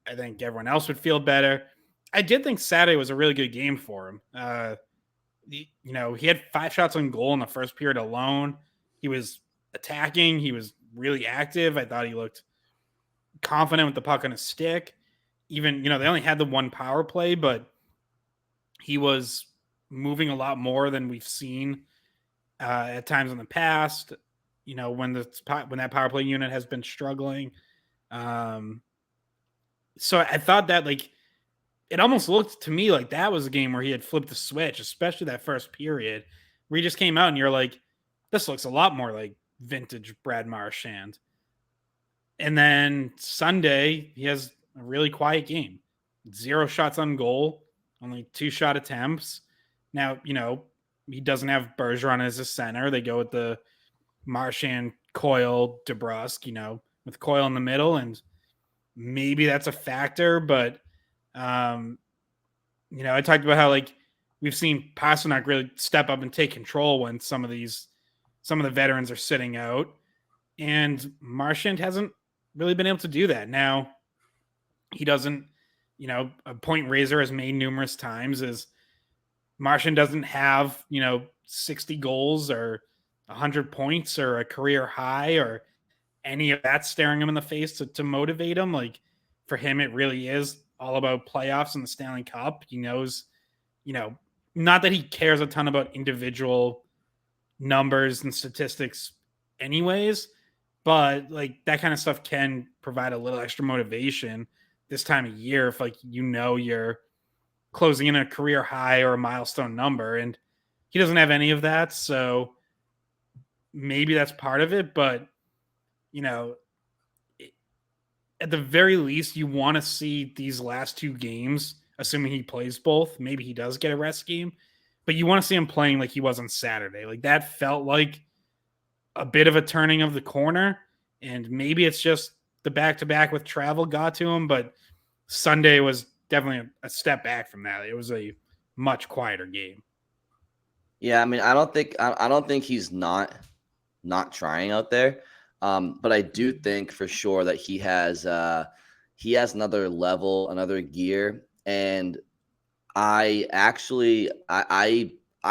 I think everyone else would feel better. I did think Saturday was a really good game for him. He had 5 shots on goal in the first period alone. He was attacking. He was really active. I thought he looked confident with the puck on his stick. Even, they only had the 1 power play, but he was moving a lot more than we've seen at times in the past, when that power play unit has been struggling. So I thought that, it almost looked to me like that was a game where he had flipped the switch, especially that first period where he just came out and you're like, this looks a lot more like vintage Brad Marchand. And then Sunday, he has a really quiet game. 0 shots on goal, only 2 shot attempts. Now, he doesn't have Bergeron as a center. They go with the Marchand, Coyle, DeBrusque, with Coyle in the middle, and maybe that's a factor. But, I talked about how we've seen Pastrnak really step up and take control when some of the veterans are sitting out, and Marchand hasn't really been able to do that. Now, he doesn't, a point Razor has made numerous times is Marchand doesn't have, 60 goals or 100 points or a career high or any of that staring him in the face to motivate him. For him, it really is all about playoffs and the Stanley Cup. He knows, not that he cares a ton about individual numbers and statistics anyways, but that kind of stuff can provide a little extra motivation this time of year if you're closing in a career high or a milestone number, and he doesn't have any of that. So maybe that's part of it, but at the very least, you want to see these last 2 games, assuming he plays both. Maybe he does get a rest game, but you want to see him playing like he was on Saturday. That felt like a bit of a turning of the corner, and maybe it's just the back-to-back with travel got to him, but Sunday was definitely a step back from that. It was a much quieter game. Yeah, I mean, I don't think he's not trying out there, but I do think for sure that he has another level, another gear, and I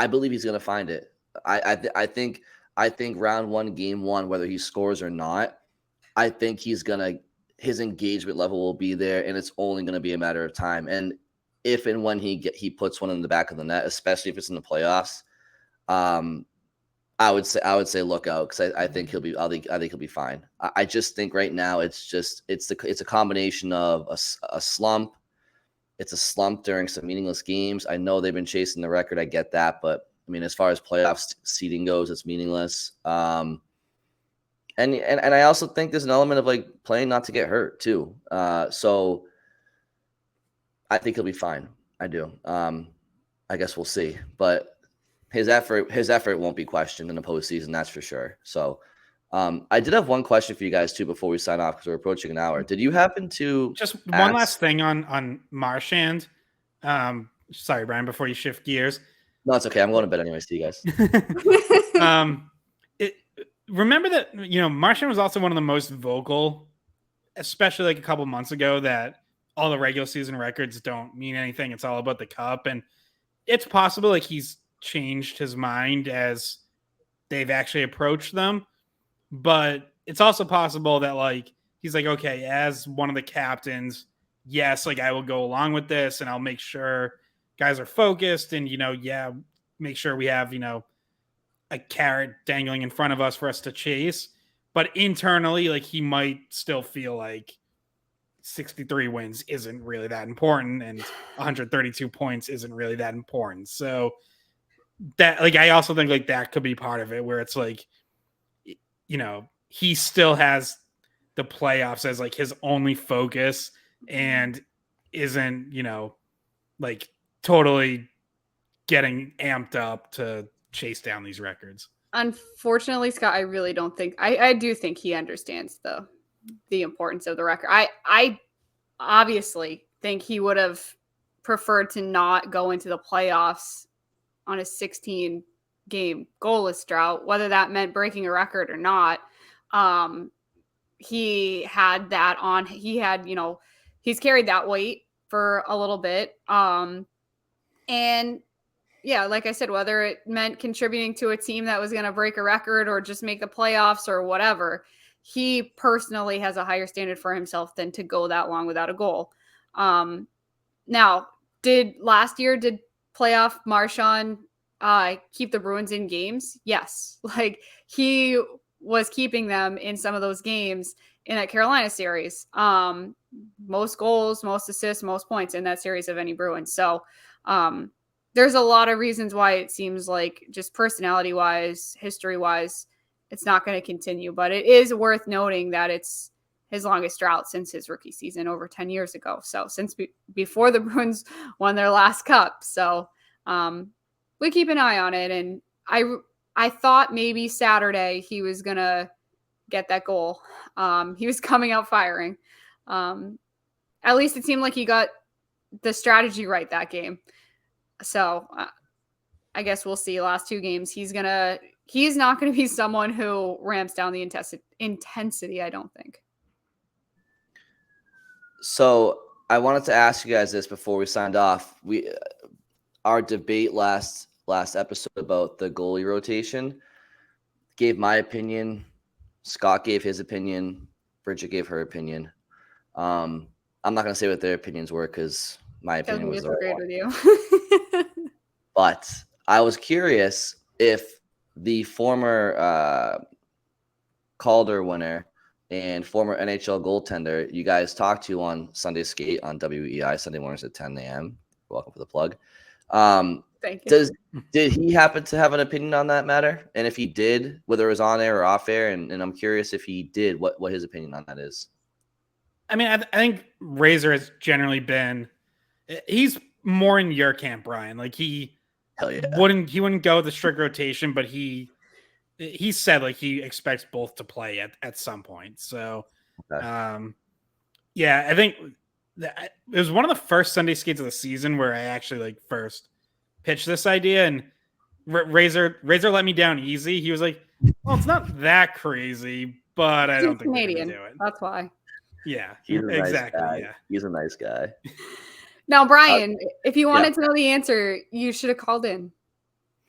believe he's going to find it. I think round 1, game 1, whether he scores or not, I think his engagement level will be there, and it's only going to be a matter of time. And if and when he puts one in the back of the net, especially if it's in the playoffs, I would say look out, because I think he'll be fine. I just think right now it's a combination of a slump. It's a slump during some meaningless games. I know they've been chasing the record. I get that, but I mean, as far as playoffs seeding goes, it's meaningless. And I also think there's an element of playing not to get hurt too. So I think he'll be fine. I do. I guess we'll see, but his effort won't be questioned in the postseason. That's for sure. So I did have one question for you guys too before we sign off, because we're approaching an hour. Did you happen to just one last thing on Marchand? Sorry, Brian, before you shift gears. No, it's okay. I'm going to bed anyway. See you guys. remember that, Marchand was also one of the most vocal, especially like a couple months ago, that all the regular season records don't mean anything. It's all about the cup. And it's possible like he's changed his mind as they've actually approached them. But it's also possible that like he's like, okay, as one of the captains, yes, like I will go along with this and I'll make sure guys are focused and, make sure we have, a carrot dangling in front of us for us to chase. But internally, like he might still feel like 63 wins isn't really that important and 132 points isn't really that important. So that, like, I also think like that could be part of it, where it's like, he still has the playoffs as like his only focus and isn't, like totally getting amped up to chase down these records. Unfortunately, Scott, I really don't think I do think he understands the importance of the record. I obviously think he would have preferred to not go into the playoffs on a 16 game goalless drought, whether that meant breaking a record or not. He had that on, he's carried that weight for a little bit. And yeah, like I said, whether it meant contributing to a team that was going to break a record or just make the playoffs or whatever, he personally has a higher standard for himself than to go that long without a goal. Now, did playoff Marchand keep the Bruins in games? Yes. Like he was keeping them in some of those games in that Carolina series. Most goals, most assists, most points in that series of any Bruins. So there's a lot of reasons why it seems like just personality-wise, history-wise, it's not going to continue. But it is worth noting that it's his longest drought since his rookie season over 10 years ago. So since before the Bruins won their last cup. So we keep an eye on it. And I thought maybe Saturday he was going to get that goal. He was coming out firing. At least it seemed like he got the strategy right that game. So I guess we'll see. Last two games, he's not going to be someone who ramps down the intensity, I don't think. So I wanted to ask you guys this before we signed off. Our debate last episode about the goalie rotation, gave my opinion. Scott gave his opinion. Bridget gave her opinion. I'm not going to say what their opinions were because my opinion was the right one. With you. But I was curious if the former Calder winner and former NHL goaltender you guys talked to on Sunday Skate on WEI Sunday mornings at 10 a.m. Welcome for the plug. Thank you. Did he happen to have an opinion on that matter? And if he did, whether it was on air or off air, and I'm curious if he did, what his opinion on that is. I mean, I think Razor has generally been, he's more in your camp, Brian. Like he wouldn't go with the strict rotation, but he said like he expects both to play at some point. So, okay. Yeah, I think it was one of the first Sunday Skates of the season where I actually like first pitched this idea, and Razor let me down easy. He was like, "Well, it's not that crazy, but I don't think Canadian. We're gonna do it." That's why. Yeah, he's exactly. Nice guy. Yeah, he's a nice guy. Now, Brian, if you wanted to know the answer, you should have called in,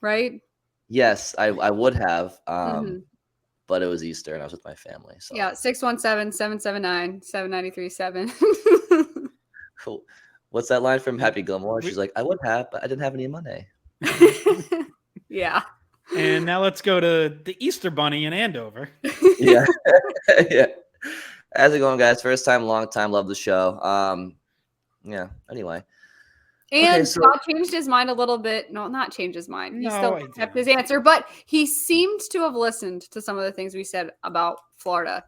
right? Yes, I would have, but it was Easter and I was with my family. So yeah, 617-779-7937. Cool. What's that line from Happy Gilmore? She's like, I would have, but I didn't have any money. Yeah. And now let's go to the Easter Bunny in Andover. Yeah. Yeah. How's it going, guys? First time, long time. Love the show. Yeah. Anyway. And Scott changed his mind a little bit. No, not changed his mind. He still kept his answer, but he seemed to have listened to some of the things we said about Florida,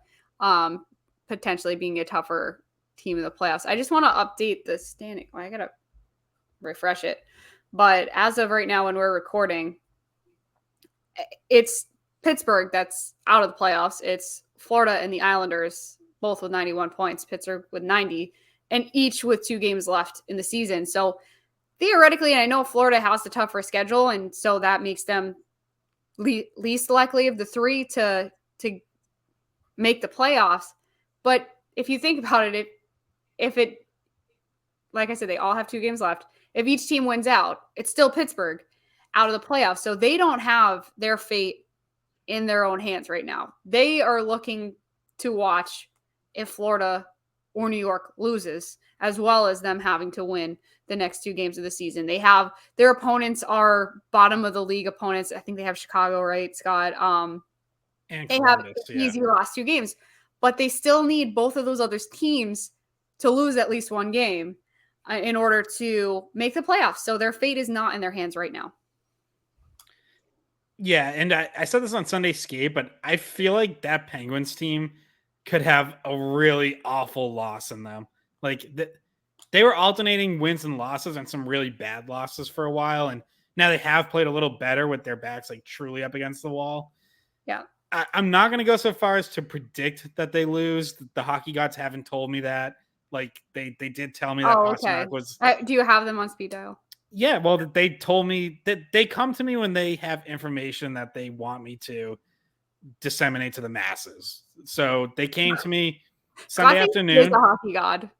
potentially being a tougher team in the playoffs. I just want to update the standing. I got to refresh it. But as of right now, when we're recording, it's Pittsburgh that's out of the playoffs. It's Florida and the Islanders, both with 91 points, Pittsburgh with 90, and each with 2 games left in the season. So theoretically, and I know Florida has the tougher schedule, and so that makes them least likely of the 3 to to make the playoffs. But if you think about it, if it, like I said, they all have 2 games left. If each team wins out, it's still Pittsburgh out of the playoffs. So they don't have their fate in their own hands right now. They are looking to watch if Florida or New York loses, as well as them having to win the next 2 games of the season. They have their opponents are bottom of the league opponents. I think they have Chicago, right, Scott? And they Columbus, have easy last 2 games, but they still need both of those other teams to lose at least 1 game in order to make the playoffs. So their fate is not in their hands right now. Yeah, and I said this on Sunday Skate, but I feel like that Penguins team could have a really awful loss in them. Like they were alternating wins and losses and some really bad losses for a while, and now they have played a little better with their backs like truly up against the wall. Yeah. I'm not going to go so far as to predict that they lose. The hockey gods haven't told me that. Like they did tell me that Pastrnak was. Do you have them on speed dial? Yeah, well, they told me that they come to me when they have information that they want me to disseminate to the masses. So they came to me Sunday afternoon. A hockey god.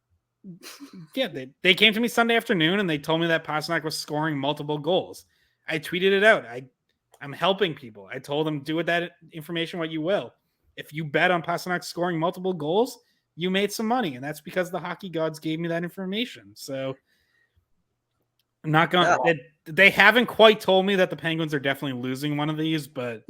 Yeah, they came to me Sunday afternoon and they told me that Pastrnak was scoring multiple goals. I tweeted it out. I'm helping people. I told them, do with that information what you will. If you bet on Pastrnak scoring multiple goals, you made some money, and that's because the hockey gods gave me that information. So I'm not going to they haven't quite told me that the Penguins are definitely losing one of these, but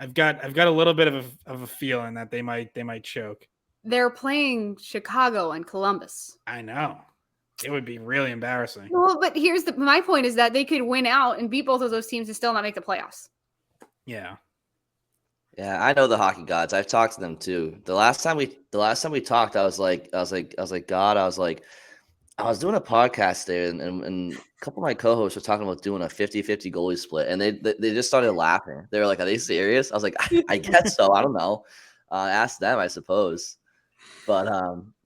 I've got a little bit of a feeling that they might choke. They're playing Chicago and Columbus. I know. It would be really embarrassing. Well, but here's my point is that they could win out and beat both of those teams and still not make the playoffs. Yeah. Yeah, I know the hockey gods. I've talked to them too. The last time we talked, I was like, God, I was doing a podcast there, and a couple of my co-hosts were talking about doing a 50-50 goalie split, and they just started laughing. They were like, "Are they serious?" I was like, "I guess so. I don't know. Ask them, I suppose." But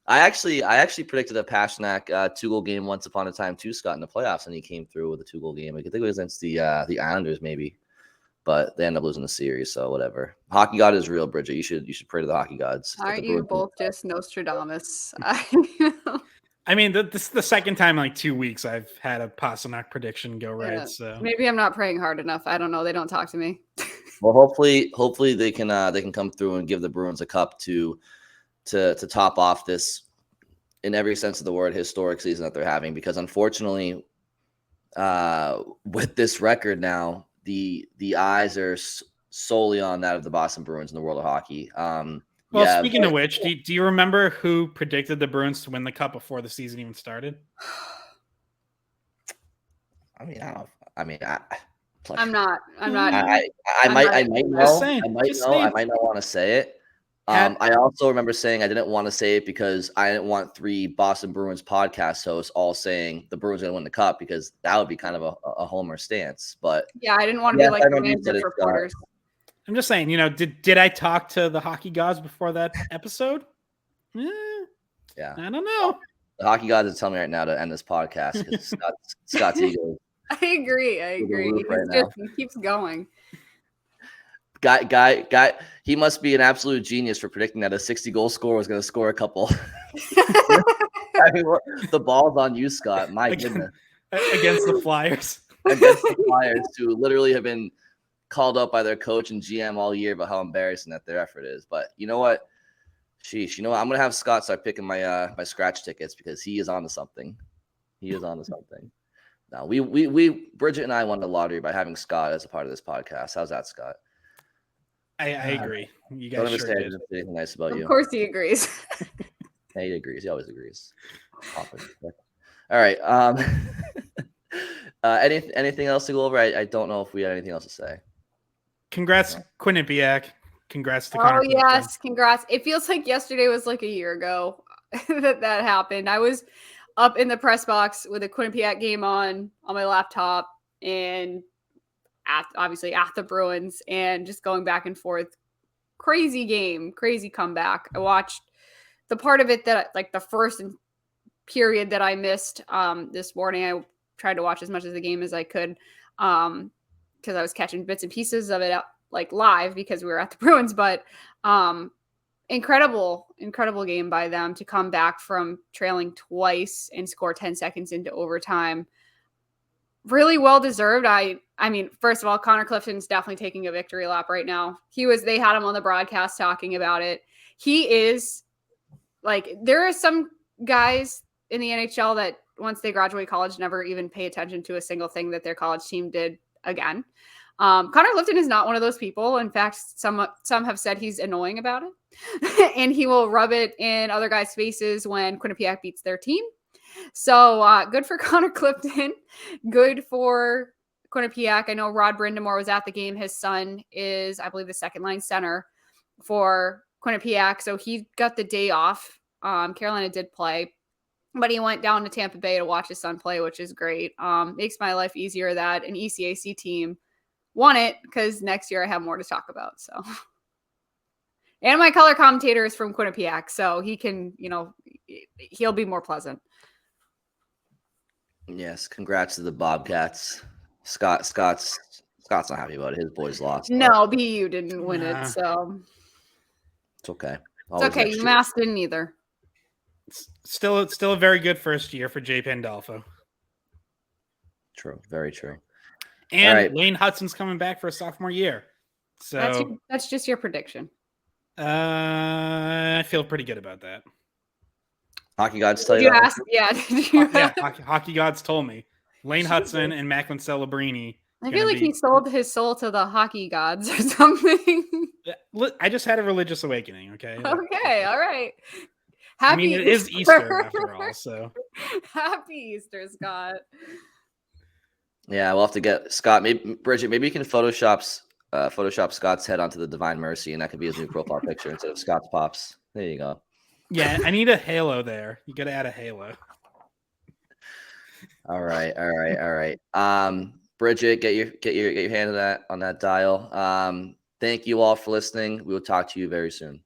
I actually predicted a Pastrnak 2-goal game once upon a time too, Scott, in the playoffs, and he came through with a 2-goal game. I think it was against the Islanders, maybe. But they end up losing the series, so whatever. Hockey god is real, Bridget. You should pray to the hockey gods. Aren't you both just Nostradamus? I mean, this is the second time in like 2 weeks I've had a Pastrnak prediction go right. Yeah. So maybe I'm not praying hard enough. I don't know. They don't talk to me. Well, hopefully they can come through and give the Bruins a cup to top off this, in every sense of the word, historic season that they're having. Because unfortunately, with this record now, the eyes are solely on that of the Boston Bruins in the world of hockey. Well, speaking of which, do you remember who predicted the Bruins to win the cup before the season even started? I'm not. I might know. I might not want to say it. I also remember saying I didn't want to say it because I didn't want 3 Boston Bruins podcast hosts all saying the Bruins are going to win the cup, because that would be kind of a homer stance. But yeah, I didn't want to be like the Rangers reporters. I'm just saying, did I talk to the hockey gods before that episode? Yeah, I don't know. The hockey gods are telling me right now to end this podcast because Scott's ego. I agree. He keeps going. Guy, he must be an absolute genius for predicting that a 60-goal scorer was going to score a couple. I mean, the ball's on you, Scott. My goodness. Against the Flyers. Against the Flyers, who literally have been called up by their coach and GM all year about how embarrassing that their effort is. But you know what? Sheesh. You know what? I'm going to have Scott start picking my scratch tickets, because he is onto something. Now, we Bridget and I won the lottery by having Scott as a part of this podcast. How's that, Scott? I agree. You guys don't sure did. Anything nice about you. Of course he agrees. Yeah, he agrees. He always agrees. All right. Anything else to go over? I don't know if we had anything else to say. Congrats, Quinnipiac. Congrats to Connor. Oh, yes. Congrats. It feels like yesterday was like a year ago that happened. I was up in the press box with a Quinnipiac game on my laptop, and obviously at the Bruins, and just going back and forth. Crazy game, crazy comeback. I watched the part of it that, like, the first period that I missed this morning. I tried to watch as much of the game as I could because I was catching bits and pieces of it like live because we were at the Bruins, but incredible game by them to come back from trailing twice and score 10 seconds into overtime. Really well deserved. I mean, first of all, Connor Clifton's definitely taking a victory lap right now. They had him on the broadcast talking about it. He is like, there are some guys in the NHL that once they graduate college, never even pay attention to a single thing that their college team did again. Connor Clifton is not one of those people. In fact, some have said he's annoying about it and he will rub it in other guys' faces when Quinnipiac beats their team. So good for Connor Clifton. Good for Quinnipiac. I know Rod Brindamore was at the game. His son is, I believe, the second line center for Quinnipiac. So he got the day off. Carolina did play, but he went down to Tampa Bay to watch his son play, which is great. Makes my life easier that an ECAC team won it because next year I have more to talk about. So, and my color commentator is from Quinnipiac, so he can, he'll be more pleasant. Yes, congrats to the Bobcats. Scott's not happy about it. His boys lost. No, BU didn't win it, so it's okay. It's okay. UMass didn't either. Still a very good first year for Jay Pandolfo. True, very true. And right. Lane Hudson's coming back for a sophomore year. So that's just your prediction. I feel pretty good about that. Hockey gods tell you that? Yeah. Hockey gods told me. Lane Hudson and Macklin Celebrini. I feel like he sold his soul to the hockey gods or something. I just had a religious awakening, okay? Okay, all right. It is Easter after all, so. Happy Easter, Scott. Yeah, we'll have to get Scott. Bridget, maybe you can Photoshop Scott's head onto the Divine Mercy, and that could be his new profile picture instead of Scott's Pops. There you go. Yeah, I need a halo there. You got to add a halo. All right. Bridget, get your hand on that dial. Thank you all for listening. We will talk to you very soon.